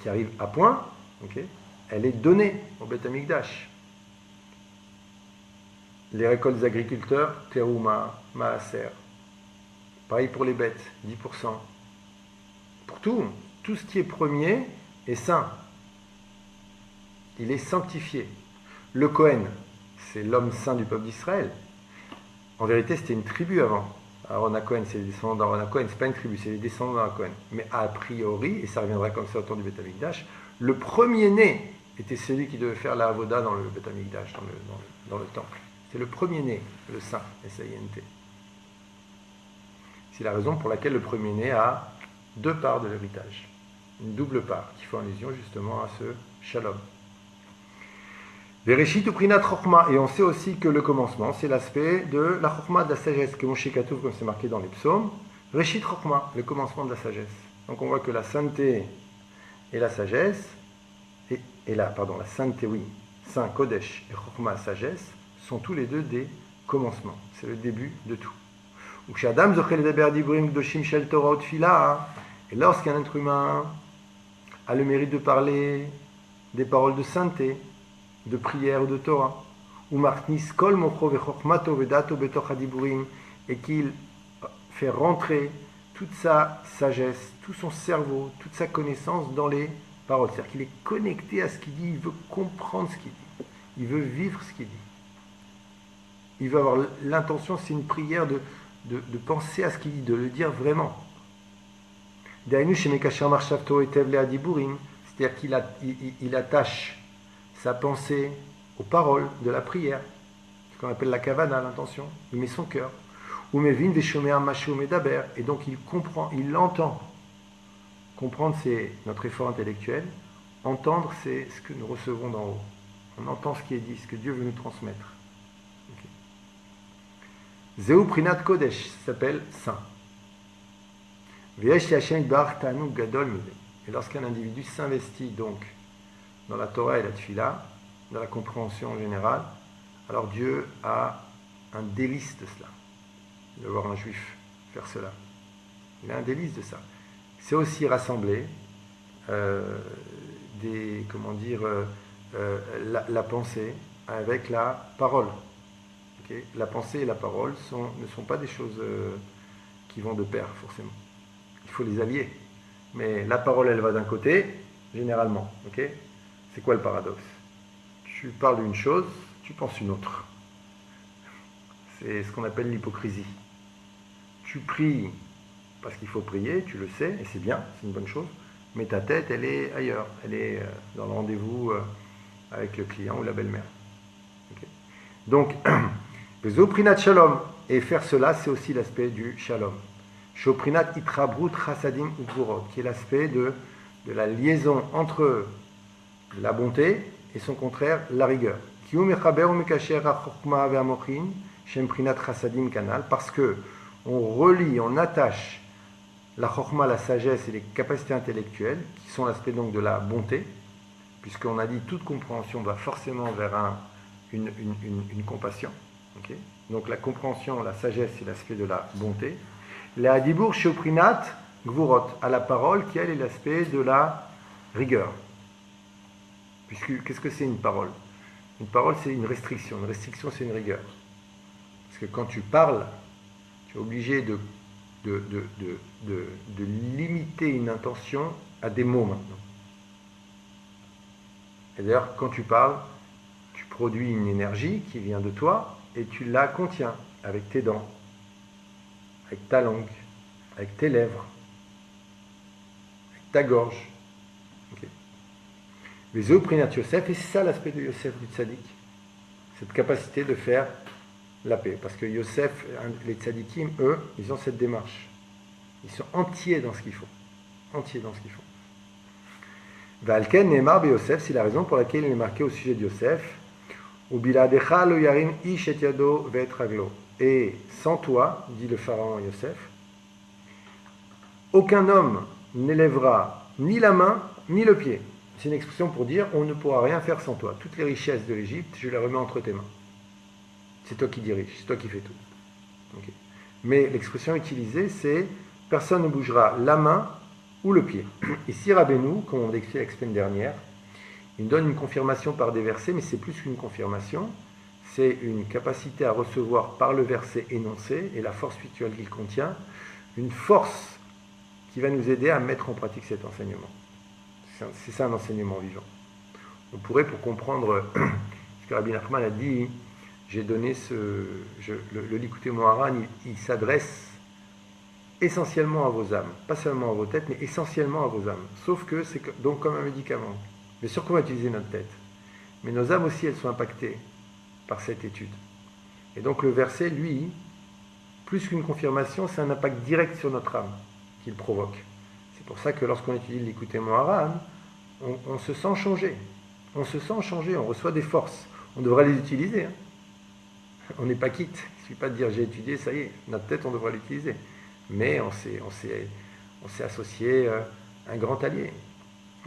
qui arrive à point, okay, elle est donnée au Beth Amikdash. Les récoltes des agriculteurs, terouma, maaser. Pareil pour les bêtes, 10%. Pour tout ce qui est premier est saint. Il est sanctifié. Le Kohen, c'est l'homme saint du peuple d'Israël. En vérité, c'était une tribu avant. Aaron HaKohen, c'est les descendants d'Aaron HaKohen, c'est pas une tribu, c'est les descendants d'Aaron HaKohen. Mais a priori, et ça reviendra comme ça au temps du Beth Amikdash, le premier-né était celui qui devait faire la avoda dans le Beth Amikdash, dans le temple. C'est le premier-né, le saint, S-A-I-N-T. C'est la raison pour laquelle le premier-né a deux parts de l'héritage. Une double part, qui fait allusion justement à ce shalom. Bereshit ou Prinat Chokhma, et on sait aussi que le commencement, c'est l'aspect de la Chokhma, de la sagesse, que Moshe Katouf, comme c'est marqué dans les psaumes, Reshit Chokhma, le commencement de la sagesse. Donc on voit que la sainteté et la sagesse, la sainteté, oui, saint Kodesh et Chokhma, sagesse, sont tous les deux des commencements. C'est le début de tout. Et lorsqu'un être humain a le mérite de parler des paroles de sainteté, de prière ou de Torah, et qu'il fait rentrer toute sa sagesse, tout son cerveau, toute sa connaissance dans les paroles. C'est-à-dire qu'il est connecté à ce qu'il dit, il veut comprendre ce qu'il dit, il veut vivre ce qu'il dit. Il veut avoir l'intention, c'est une prière de penser à ce qu'il dit, de le dire vraiment. C'est-à-dire qu'il attache sa pensée aux paroles de la prière, ce qu'on appelle la kavana, l'intention. Il met son cœur. Et donc il comprend, il entend. Comprendre, c'est notre effort intellectuel. Entendre, c'est ce que nous recevons d'en haut. On entend ce qui est dit, ce que Dieu veut nous transmettre. Zeu Prinat Kodesh s'appelle saint. Et lorsqu'un individu s'investit donc dans la Torah et la Tfila, dans la compréhension générale, alors Dieu a un délice de cela, de voir un juif faire cela. Il a un délice de ça. C'est aussi rassembler la pensée avec la parole. Okay. La pensée et la parole ne sont pas des choses qui vont de pair, forcément. Il faut les allier. Mais la parole, elle va d'un côté, généralement. Okay. C'est quoi le paradoxe? Tu parles d'une chose, tu penses une autre. C'est ce qu'on appelle l'hypocrisie. Tu pries parce qu'il faut prier, tu le sais, et c'est bien, c'est une bonne chose, mais ta tête, elle est ailleurs. Elle est dans le rendez-vous avec le client ou la belle-mère. Okay. Donc, Vezoprinat Shalom, et faire cela, c'est aussi l'aspect du Shalom. Shoprinat Itrabrut Chasadim Ugvurot, qui est l'aspect de la liaison entre la bonté et son contraire, la rigueur. Parce que on relie, on attache la chokma, la sagesse et les capacités intellectuelles, qui sont l'aspect donc de la bonté, puisqu'on a dit toute compréhension va forcément vers une compassion. Okay. Donc la compréhension, la sagesse, c'est l'aspect de la bonté. La dibur shoprinat gvurot, à la parole, qui elle est l'aspect de la rigueur. Puisque qu'est-ce que c'est une parole? Une parole, c'est une restriction. Une restriction, c'est une rigueur. Parce que quand tu parles, tu es obligé de limiter une intention à des mots maintenant. Et d'ailleurs, quand tu parles, tu produis une énergie qui vient de toi et tu la contiens avec tes dents, avec ta langue, avec tes lèvres, avec ta gorge. Okay. Les Zéoprinat Yosef, et c'est ça l'aspect de Yosef du tzaddik, cette capacité de faire la paix. Parce que Yosef, les tzaddikim, eux, ils ont cette démarche. Ils sont entiers dans ce qu'ils font. Entiers dans ce qu'ils font. Valken Neymar Yosef, c'est la raison pour laquelle il est marqué au sujet de Yosef. Et sans toi, dit le pharaon Yosef, aucun homme n'élèvera ni la main ni le pied. C'est une expression pour dire on ne pourra rien faire sans toi. Toutes les richesses de l'Égypte, je les remets entre tes mains. C'est toi qui diriges, c'est toi qui fais tout. Okay. Mais l'expression utilisée, c'est personne ne bougera la main ou le pied. Ici, Rabbeinu, comme on l'a expliqué la semaine dernière, il donne une confirmation par des versets, mais c'est plus qu'une confirmation, c'est une capacité à recevoir par le verset énoncé et la force spirituelle qu'il contient, une force qui va nous aider à mettre en pratique cet enseignement. C'est ça un enseignement vivant. On pourrait, pour comprendre ce que Rabbi Nachman a dit, j'ai donné le Likutei Moharan, il s'adresse essentiellement à vos âmes, pas seulement à vos têtes, mais essentiellement à vos âmes. Sauf que c'est donc comme un médicament. Bien sûr qu'on va utiliser notre tête, mais nos âmes aussi, elles sont impactées par cette étude. Et donc le verset, lui, plus qu'une confirmation, c'est un impact direct sur notre âme qu'il provoque. C'est pour ça que lorsqu'on étudie le Likutei Moharan, on se sent changé. On se sent changé, on reçoit des forces. On devrait les utiliser. Hein. On n'est pas quitte. Il ne suffit pas de dire j'ai étudié, ça y est, notre tête, on devrait l'utiliser. Mais on s'est associé à un grand allié,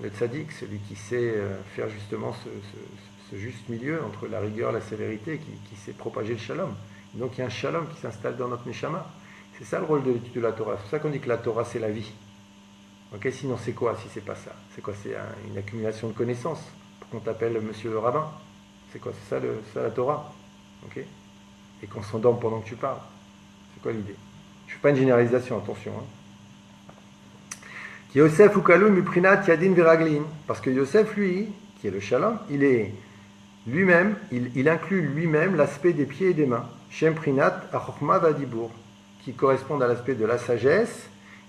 le tzaddik, celui qui sait faire justement ce juste milieu entre la rigueur et la sévérité, qui sait propager le shalom. Et donc il y a un shalom qui s'installe dans notre neshama. C'est ça le rôle de l'étude de la Torah. C'est pour ça qu'on dit que la Torah c'est la vie. Okay, sinon c'est quoi si c'est pas ça? C'est quoi? C'est une accumulation de connaissances pour qu'on t'appelle monsieur le rabbin. C'est quoi? C'est ça la Torah. Okay, et qu'on s'endorme pendant que tu parles. C'est quoi l'idée? Je ne fais pas une généralisation, attention. Qui Yosef Ukalu Muprinat Yadin Veraglin. Parce que Yosef, lui, qui est le shalom, il est lui-même, il inclut lui-même l'aspect des pieds et des mains. Shem Prinat Achokma Vadibur, qui correspondent à l'aspect de la sagesse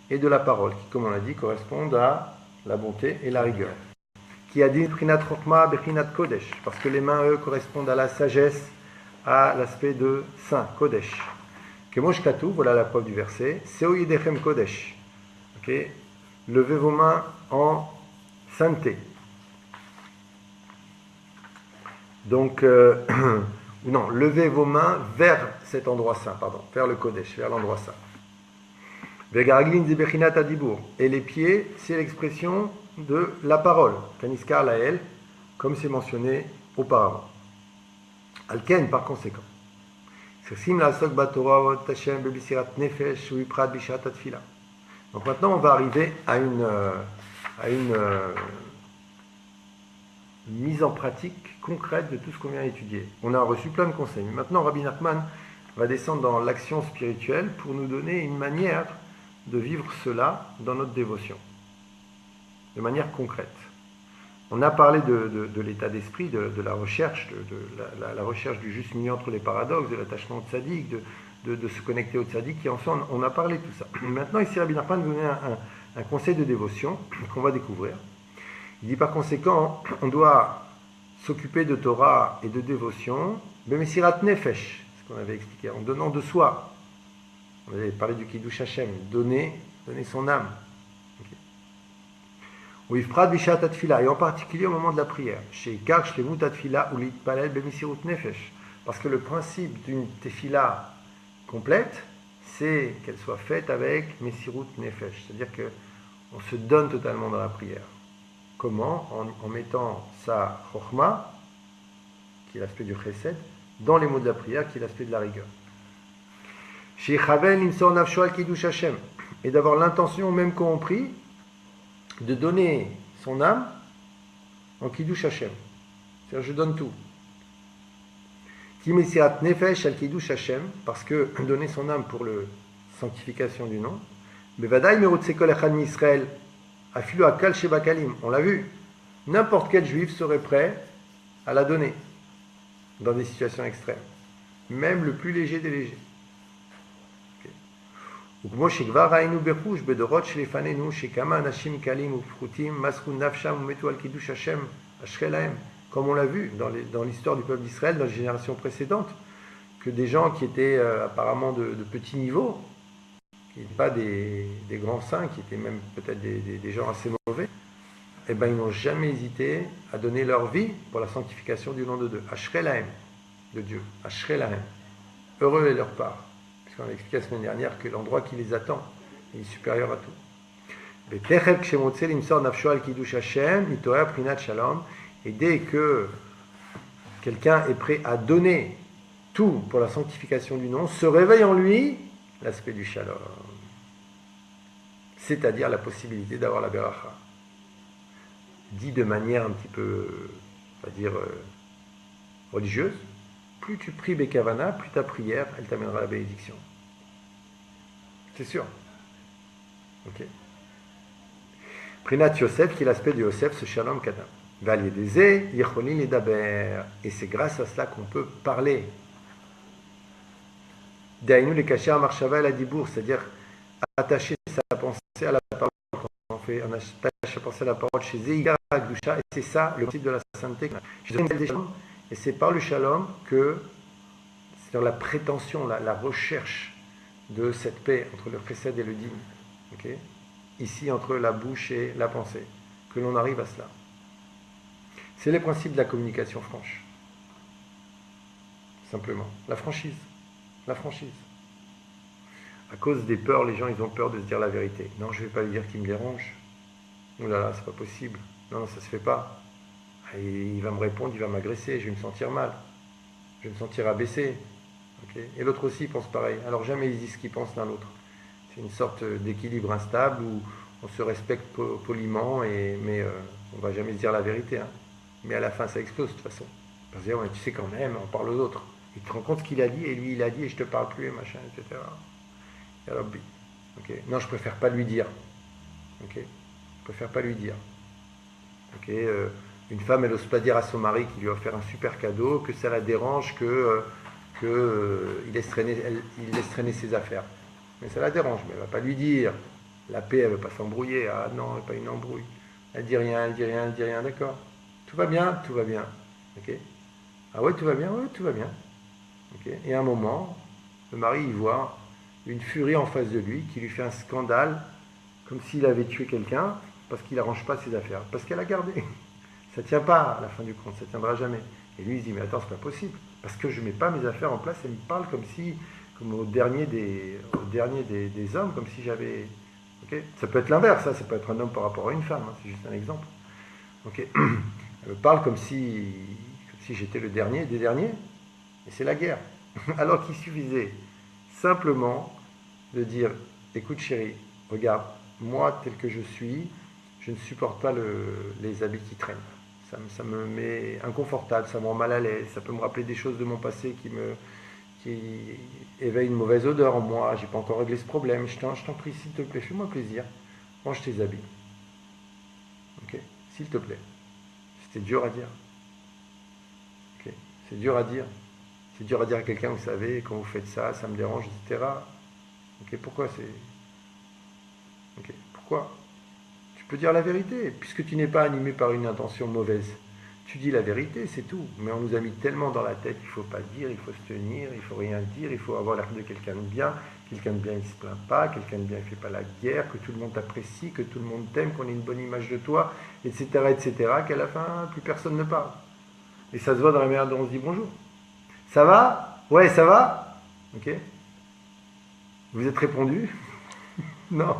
et de la parole, qui, comme on l'a dit, correspondent à la bonté et la rigueur. Qui a dit Prinat Chokma Beprinat Kodesh, parce que les mains, eux, correspondent à la sagesse, à l'aspect de saint, Kodesh. Kemosh Katou, voilà la preuve du verset. Seo Yidechem Kodesh. Okay. Levez vos mains en sainteté. Donc, non, levez vos mains vers cet endroit saint, pardon, vers le Kodesh, vers l'endroit saint. Vegaraglin Zebechinat Adibur. Et les pieds, c'est l'expression de la parole. Kaniskar Lael, comme c'est mentionné auparavant. Alken, par conséquent. Donc maintenant on va arriver à une mise en pratique concrète de tout ce qu'on vient d'étudier. On a reçu plein de conseils. Mais maintenant Rabbi Nachman va descendre dans l'action spirituelle pour nous donner une manière de vivre cela dans notre dévotion, de manière concrète. On a parlé de l'état d'esprit, de la recherche, la recherche du juste milieu entre les paradoxes, de l'attachement au tzaddik, de se connecter au tzaddik, et ensemble, on a parlé de tout ça. Maintenant, ici, Rabbi Nachman nous donne un conseil de dévotion qu'on va découvrir. Il dit par conséquent, on doit s'occuper de Torah et de dévotion, Bemesirat Nefesh, ce qu'on avait expliqué, en donnant de soi. On avait parlé du Kiddush Hashem, donner son âme. Ou Ifprat Bishat Atfila, et en particulier au moment de la prière. Chez Ikar Shlemut Atfila ou Litpalel Bemesirut Nefesh. Parce que le principe d'une tefila complète, c'est qu'elle soit faite avec Mesirut Nefesh. C'est-à-dire qu'on se donne totalement dans la prière. Comment? En mettant sa chokhma, qui est l'aspect du chesed, dans les mots de la prière, qui est l'aspect de la rigueur. Chez Chavel Nimsor Nafsho al Kiddush Hashem. Et d'avoir l'intention, même quand on prie, de donner son âme en Kiddush Hashem. C'est-à-dire, je donne tout. Kimesirat Nefesh al Kiddush Hashem, parce que donner son âme pour la sanctification du nom. Bevadaï Merutsekol Echad Israël. Afilu akal shebakalim, on l'a vu. N'importe quel juif serait prêt à la donner dans des situations extrêmes. Même le plus léger des légers. Comme on l'a vu dans l'histoire du peuple d'Israël, dans les générations précédentes, que des gens qui étaient apparemment de petit niveau, qui n'étaient pas des grands saints, qui étaient même peut-être des gens assez mauvais, eh ben, ils n'ont jamais hésité à donner leur vie pour la sanctification du nom de Dieu. Ashrei lahem, de Dieu. Ashrei lahem. Heureux est leur part. Puisqu'on a expliqué la semaine dernière que l'endroit qui les attend est supérieur à tout. Et dès que quelqu'un est prêt à donner tout pour la sanctification du nom, se réveille en lui l'aspect du shalom. C'est-à-dire la possibilité d'avoir la beracha. Dit de manière un petit peu, on va dire, religieuse, plus tu pries Bekavana, plus ta prière, elle t'amènera la bénédiction. C'est sûr. Ok. Prinat Yosef, qui est l'aspect de Yosef, ce shalom kadam. Valiedeze, yecholin et daber. Et c'est grâce à cela qu'on peut parler. Daïnou les cachers à marshava et la dibour, c'est-à-dire attacher sa pensée à la parole. On attache sa pensée à la parole chez Zeïgar Agdusha, et c'est ça le principe de la sainteté. Et c'est par le shalom que, c'est-à-dire la prétention, la recherche de cette paix entre le chesed et le din, okay, ici entre la bouche et la pensée, que l'on arrive à cela. C'est les principes de la communication franche. Simplement. La franchise. La franchise. À cause des peurs, les gens, ils ont peur de se dire la vérité. Non, je ne vais pas lui dire qu'il me dérange. Oh là là, c'est pas possible. Non, ça se fait pas. Et il va me répondre, il va m'agresser, je vais me sentir mal. Je vais me sentir abaissé. Okay. Et l'autre aussi pense pareil. Alors jamais ils disent ce qu'ils pensent l'un l'autre. C'est une sorte d'équilibre instable où on se respecte poliment, mais on ne va jamais se dire la vérité. Hein. Mais à la fin, ça explose de toute façon. Parce que ouais, tu sais quand même, on parle aux autres. Il te rend compte ce qu'il a dit, et lui il a dit, et je te parle plus, et machin, etc. Et alors, okay. Non, je préfère pas lui dire. Okay. Je préfère pas lui dire. Okay. Une femme, elle n'ose pas dire à son mari qu'il lui a offert un super cadeau, que ça la dérange, il laisse traîner ses affaires. Mais ça la dérange, mais elle ne va pas lui dire. La paix, elle ne veut pas s'embrouiller. Ah non, pas une embrouille. Elle dit rien, d'accord. Tout va bien. Okay. Ah ouais, tout va bien, Okay. Et à un moment, le mari, il voit une furie en face de lui qui lui fait un scandale, comme s'il avait tué quelqu'un, parce qu'il n'arrange pas ses affaires, parce qu'elle a gardé. Ça ne tient pas à la fin du compte, ça ne tiendra jamais. Et lui, il se dit, mais attends, c'est pas possible, parce que je ne mets pas mes affaires en place, elle me parle comme au dernier des hommes, comme si j'avais... Okay. Ça peut être l'inverse, ça peut être un homme par rapport à une femme, hein, c'est juste un exemple. Okay. Elle me parle comme si j'étais le dernier des derniers, et c'est la guerre. Alors qu'il suffisait simplement de dire, écoute chérie, regarde, moi tel que je suis, je ne supporte pas les habits qui traînent. Ça me met inconfortable, ça me rend mal à l'aise, ça peut me rappeler des choses de mon passé qui éveillent une mauvaise odeur en moi, j'ai pas encore réglé ce problème, je t'en prie, s'il te plaît, fais-moi plaisir, range tes habits. Ok, s'il te plaît. C'était dur à dire. Ok, c'est dur à dire. C'est dur à dire à quelqu'un, vous savez, quand vous faites ça, ça me dérange, etc. Ok, pourquoi c'est... Ok, pourquoi? Tu peux dire la vérité, puisque tu n'es pas animé par une intention mauvaise. Tu dis la vérité, c'est tout. Mais on nous a mis tellement dans la tête, il ne faut pas dire, il faut se tenir, il ne faut rien dire, il faut avoir l'air de quelqu'un de bien. Quelqu'un de bien, il ne se plaint pas. Quelqu'un de bien, il ne fait pas la guerre. Que tout le monde t'apprécie, que tout le monde t'aime, qu'on ait une bonne image de toi, etc., etc., qu'à la fin, plus personne ne parle. Et ça se voit dans la manière dont on se dit bonjour. Ça va? Ouais, ça va? Ok. Vous êtes répondu? Non.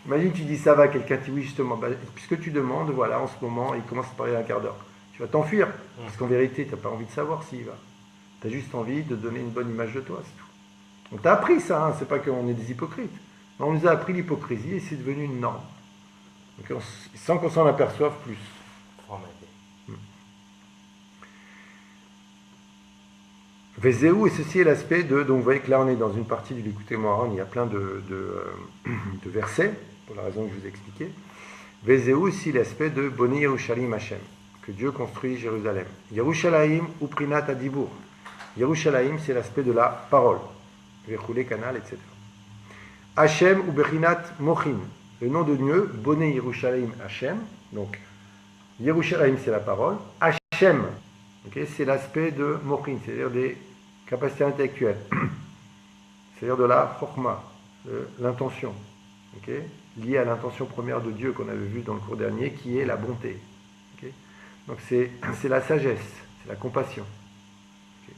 Imagine, tu dis ça va, quelqu'un dit oui, justement. Bah, puisque tu demandes, voilà, en ce moment, il commence à parler un quart d'heure. Tu vas t'enfuir. Parce qu'en vérité, tu n'as pas envie de savoir s'il va. Tu as juste envie de donner une bonne image de toi, c'est tout. On t'a appris ça, hein, c'est pas qu'on est des hypocrites. On nous a appris l'hypocrisie et c'est devenu une norme. Donc sans qu'on s'en aperçoive plus. Vezéou, et ceci est l'aspect de. Donc vous voyez que là on est dans une partie du Likutei Moharan, il y a plein de versets, pour la raison que je vous ai expliqué. Vezéou, ici l'aspect de Boni Yerushalayim Hashem, que Dieu construit Jérusalem. Yerushalayim ou Prinat Adibur. Yerushalayim, c'est l'aspect de la parole. Verroulé, canal, etc. Hashem ou Berinat Mochin, le nom de Dieu, Boni Yerushalayim Hashem. Donc Yerushalayim, c'est la parole. Hashem, okay, c'est l'aspect de Mochin, c'est-à-dire des capacités intellectuelles, c'est-à-dire de la chorma, de l'intention, okay, liée à l'intention première de Dieu qu'on avait vu dans le cours dernier, qui est la bonté. Okay. Donc c'est la sagesse, c'est la compassion. Okay.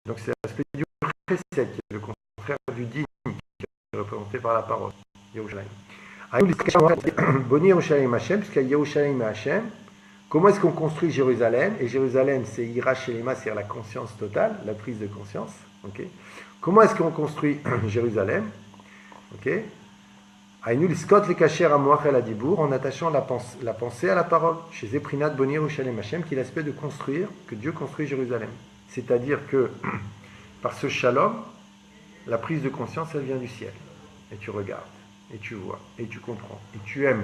Donc c'est l'aspect du chesed, qui est le contraire du digne, qui est représenté par la parole. Yerushalayim. Boni Yerushalayim Hashem, puisqu'il y a Yerushalayim et Hashem. Comment est-ce qu'on construit Jérusalem? Et Jérusalem, c'est Ira Shelema, c'est-à-dire la conscience totale, la prise de conscience. Okay. Comment est-ce qu'on construit Jérusalem? Okay. En attachant la pensée à la parole. Chez Zeprinat Boni Yerushalayim Hashem, qui est l'aspect de construire, que Dieu construit Jérusalem. C'est-à-dire que par ce shalom, la prise de conscience, elle vient du ciel. Et tu regardes, et tu vois, et tu comprends, et tu aimes.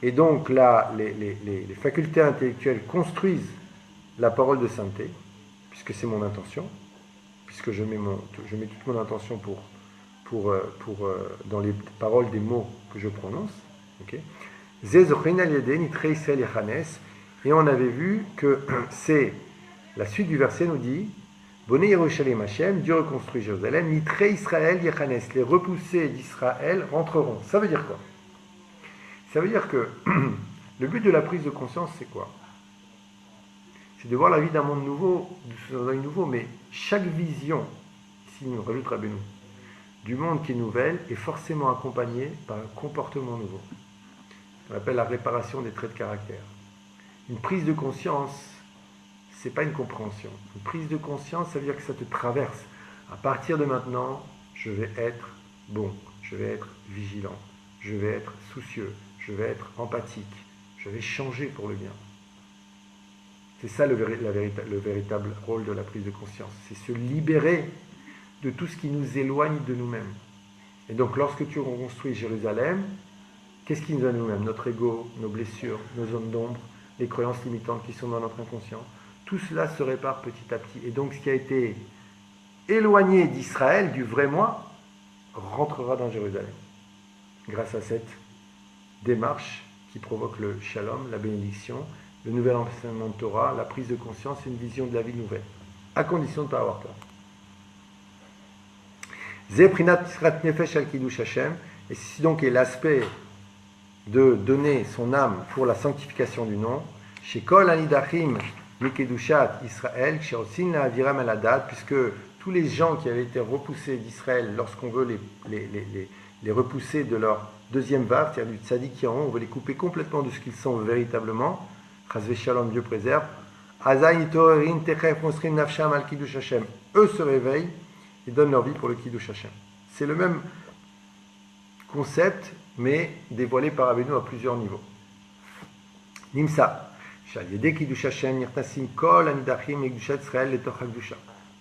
Et donc là, les facultés intellectuelles construisent la parole de sainteté, puisque c'est mon intention, puisque je mets toute mon intention dans les paroles des mots que je prononce. Okay. Et on avait vu que c'est la suite du verset nous dit Boné Yerushalayim Hashem, Dieu reconstruit Jérusalem, Nitre Israël Yechanes, les repoussés d'Israël rentreront. Ça veut dire quoi? Ça veut dire que le but de la prise de conscience, c'est quoi? C'est de voir la vie d'un monde nouveau, mais chaque vision, ici nous rajoute Rabbeinu, du monde qui est nouvelle est forcément accompagnée par un comportement nouveau. On appelle la réparation des traits de caractère. Une prise de conscience, c'est pas une compréhension. Une prise de conscience, ça veut dire que ça te traverse. À partir de maintenant, je vais être bon, je vais être vigilant, je vais être soucieux, je vais être empathique, je vais changer pour le bien. C'est ça le véritable rôle de la prise de conscience. C'est se libérer de tout ce qui nous éloigne de nous-mêmes. Et donc lorsque tu reconstruis Jérusalem, qu'est-ce qui nous a nous-mêmes? Notre ego, nos blessures, nos zones d'ombre, les croyances limitantes qui sont dans notre inconscient. Tout cela se répare petit à petit. Et donc ce qui a été éloigné d'Israël, du vrai moi, rentrera dans Jérusalem. Grâce à cette démarche qui provoque le shalom, la bénédiction, le nouvel enseignement de Torah, la prise de conscience et une vision de la vie nouvelle. À condition de ne pas avoir peur. Zeprinat Tisrat Nefesh al Kiddush Hashem. Et ceci donc est l'aspect de donner son âme pour la sanctification du nom. Chez Kol Anidachim Mikedushat Israël, chez Osin la Aviram Aladat, puisque tous les gens qui avaient été repoussés d'Israël, lorsqu'on veut les repousser de leur deuxième vague, c'est-à-dire du tzaddik qui en ont, on veut les couper complètement de ce qu'ils sont véritablement. Chazvé Shalom, Dieu préserve. Eux se réveillent et donnent leur vie pour le Kiddush Hashem. C'est le même concept, mais dévoilé par Rabbeinu à plusieurs niveaux. Nimsa.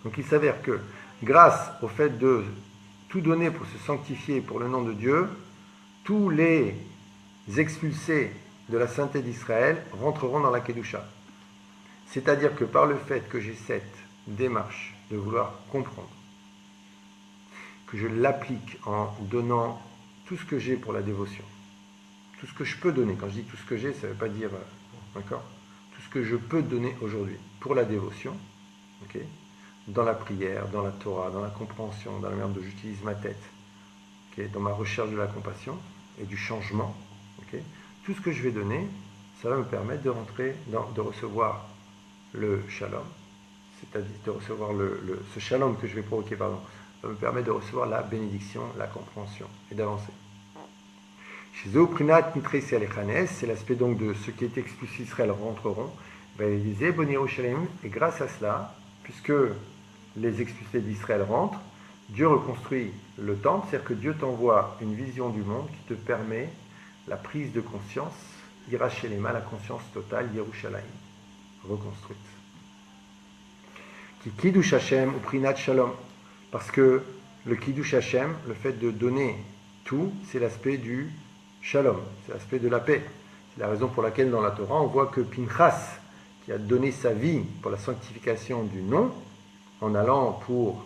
Donc il s'avère que grâce au fait de tout donner pour se sanctifier pour le nom de Dieu, tous les expulsés de la sainteté d'Israël rentreront dans la Kedusha. C'est-à-dire que par le fait que j'ai cette démarche de vouloir comprendre, que je l'applique en donnant tout ce que j'ai pour la dévotion, tout tout ce que je peux donner. Quand je dis tout ce que j'ai, ça ne veut pas dire, d'accord, tout ce que je peux donner aujourd'hui pour la dévotion, ok, dans la prière, dans la Torah, dans la compréhension, dans la manière dont j'utilise ma tête, ok, dans ma recherche de la compassion et du changement, ok, tout ce que je vais donner, ça va me permettre de rentrer, de recevoir le shalom, c'est-à-dire de recevoir ce shalom que je vais provoquer, pardon, ça me permet de recevoir la bénédiction, la compréhension et d'avancer. Chez Zoprinat Nitresi Alechanes, c'est l'aspect donc de ce qui est expulsé d'Israël rentreront. Il disait Bon Yerushalayim, et grâce à cela, puisque les expulsés d'Israël rentrent, Dieu reconstruit le temple, c'est-à-dire que Dieu t'envoie une vision du monde qui te permet la prise de conscience, Irachelema, la conscience totale, Yerushalayim, reconstruite. Qui Kiddush Hashem ou Prinat Shalom, parce que le Kiddush Hashem, le fait de donner tout, c'est l'aspect du Shalom, c'est l'aspect de la paix. C'est la raison pour laquelle dans la Torah, on voit que Pinchas, qui a donné sa vie pour la sanctification du nom, en allant pour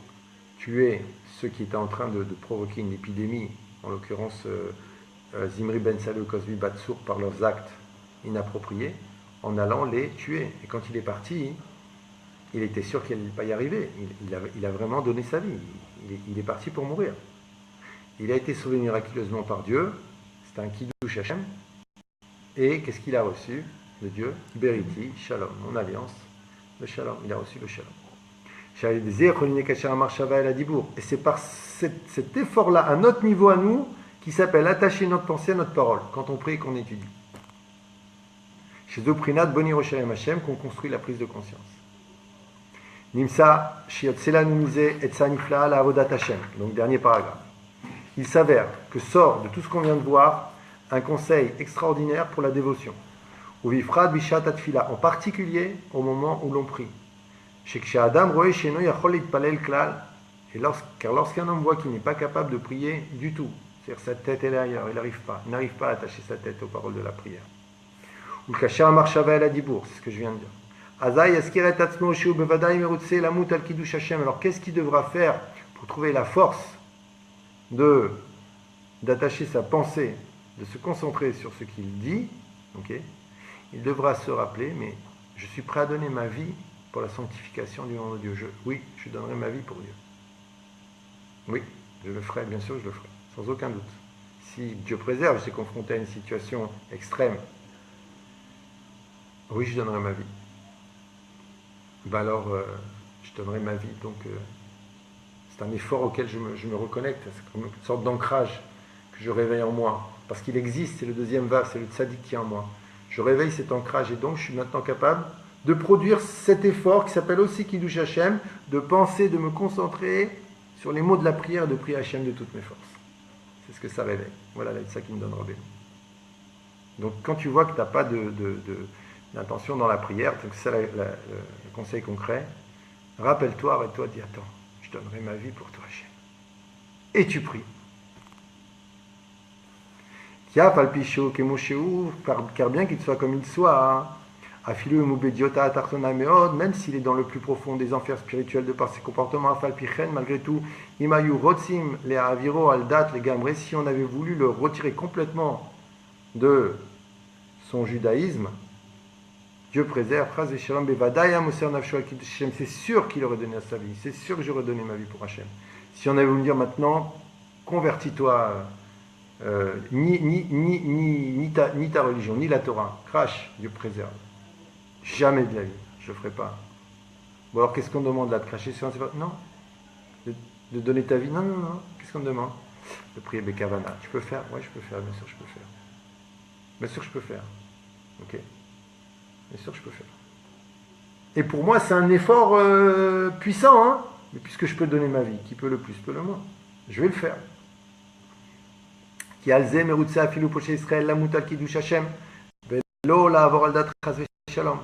tuer ceux qui étaient en train de provoquer une épidémie, en l'occurrence Zimri ben Salou et Cosbi Batsour par leurs actes inappropriés, en allant les tuer. Et quand il est parti, il était sûr qu'il n'allait pas y arriver. Il a vraiment donné sa vie. Il est parti pour mourir. Il a été sauvé miraculeusement par Dieu. C'est un Kiddush Hashem. Et qu'est-ce qu'il a reçu de Dieu? Beriti, Shalom, mon alliance, le Shalom. Il a reçu le Shalom. Et c'est par cet effort-là, à notre niveau à nous, qui s'appelle attacher notre pensée à notre parole, quand on prie et qu'on étudie. Chez Zoprinat Boni Roshalem Hashem, qu'on construit la prise de conscience. Nimsa Shiotsela Numize et Sanifla la Avodat Hashem. Donc, dernier paragraphe. Il s'avère que sort de tout ce qu'on vient de voir un conseil extraordinaire pour la dévotion. Ou Vifrad Bishat Atfila, en particulier au moment où l'on prie. Car lorsqu'un homme voit qu'il n'est pas capable de prier du tout, c'est-à-dire sa tête est ailleurs, il n'arrive pas à attacher sa tête aux paroles de la prière. Ou le Kasher Marshava El Adibour, c'est ce que je viens de dire. Alors qu'est-ce qu'il devra faire pour trouver la force d'attacher sa pensée, de se concentrer sur ce qu'il dit, okay? Il devra se rappeler, mais je suis prêt à donner ma vie pour la sanctification du nom de Dieu. Oui, je donnerai ma vie pour Dieu. Oui, je le ferai, bien sûr, je le ferai, sans aucun doute. Si Dieu préserve, j'ai confronté à une situation extrême, oui, je donnerai ma vie. Ben alors, je donnerai ma vie. Donc, c'est un effort auquel je me reconnecte. C'est comme une sorte d'ancrage que je réveille en moi. Parce qu'il existe, c'est le deuxième vague, c'est le tzaddik qui est en moi. Je réveille cet ancrage et donc je suis maintenant capable de produire cet effort qui s'appelle aussi Kiddush Hashem, de penser, de me concentrer sur les mots de la prière et de prier Hashem de toutes mes forces. C'est ce que ça réveille. Voilà, c'est ça qui me donne Rabbeinu. Donc quand tu vois que tu n'as pas d'intention dans la prière, donc c'est le conseil concret, rappelle-toi, arrête-toi, dis attends, je donnerai ma vie pour toi Hashem. Et tu pries. Car bien qu'il soit comme il soit, même s'il est dans le plus profond des enfers spirituels de par ses comportements, malgré tout, si on avait voulu le retirer complètement de son judaïsme, Dieu préserve, c'est sûr qu'il aurait donné sa vie, c'est sûr que j'aurais donné ma vie pour Hachem. Si on avait voulu dire maintenant, convertis-toi, ni ta religion, ni la Torah, crache, Dieu préserve. Jamais de la vie, je ne le ferai pas. Bon alors qu'est-ce qu'on demande là, de cracher sur un... Non. De donner ta vie, non. Qu'est-ce qu'on demande? De prier Bekavana. Tu peux faire? Oui, je peux faire, bien sûr je peux faire. Bien sûr je peux faire. Ok. Bien sûr je peux faire. Et pour moi c'est un effort puissant, hein. Mais puisque je peux donner ma vie, qui peut le plus, peut le moins. Je vais le faire. Qui alze merutsa afilu poche Israël la mutal kiddush Hashem velo la avor al dat chas v'shalom.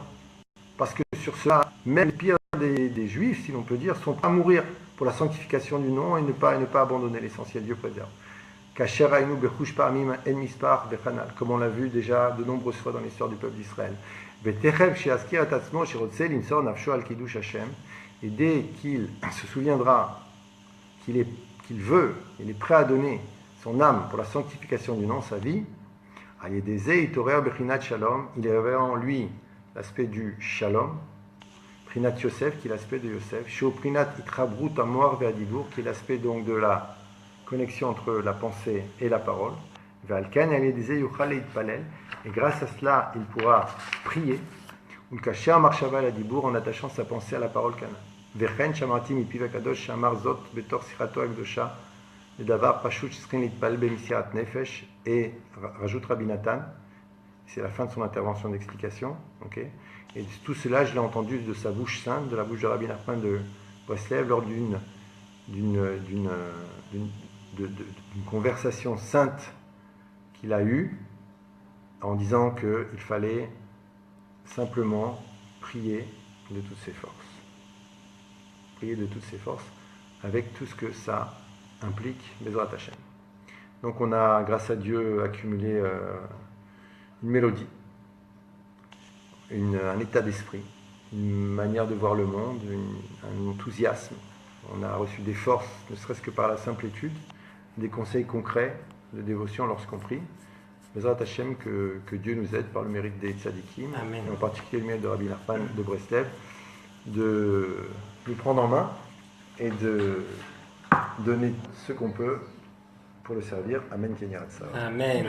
Parce que sur cela, même les pires des juifs, si l'on peut dire, sont prêts à mourir pour la sanctification du nom et ne pas abandonner l'essentiel. Dieu préserve. Kasher ainu bechush parmim en mispar vechanal, comme on l'a vu déjà de nombreuses fois dans l'histoire du peuple d'Israël. Vetechev sheaskir et atzmo shirotze limsor nafsho al kiddush Hashem. Et dès qu'il se souviendra qu'il veut, il est prêt à donner son âme pour la sanctification du nom, sa vie, Il avait en lui l'aspect du shalom, Prinat Yosef, qui est l'aspect de Yosef, Sheo Prinat Itrabrut Amor Ve'adibur, qui est l'aspect donc de la connexion entre la pensée et la parole, Ve'alkan Yalideze Yuchal Itpalel, et grâce à cela, il pourra prier, Ulkasher Marshava Ladibur, en attachant sa pensée à la parole kana. Vechen Shamarti Mipiv Akadosh Shamar Zot Betor Sirato Akdosha, le Davar Pashut Shskrin Litpal Bemisirat Nefesh, et rajoute Rabbi Nathan, c'est la fin de son intervention d'explication, okay. Et tout cela, je l'ai entendu de sa bouche sainte, de la bouche de Rabbi Nachman de Breslev, lors d'une conversation sainte qu'il a eue, en disant qu'il fallait simplement prier de toutes ses forces. Prier de toutes ses forces, avec tout ce que ça implique, Bezrat Hashem. Donc on a, grâce à Dieu, accumulé une mélodie, un état d'esprit, une manière de voir le monde, un enthousiasme. On a reçu des forces, ne serait-ce que par la simple étude, des conseils concrets de dévotion lorsqu'on prie. Bezrat Hashem, que Dieu nous aide par le mérite des tzadikim, et en particulier le mérite de Rabbi Nachman de Breslev, de nous prendre en main et de donner ce qu'on peut pour le servir. Amen. Amen.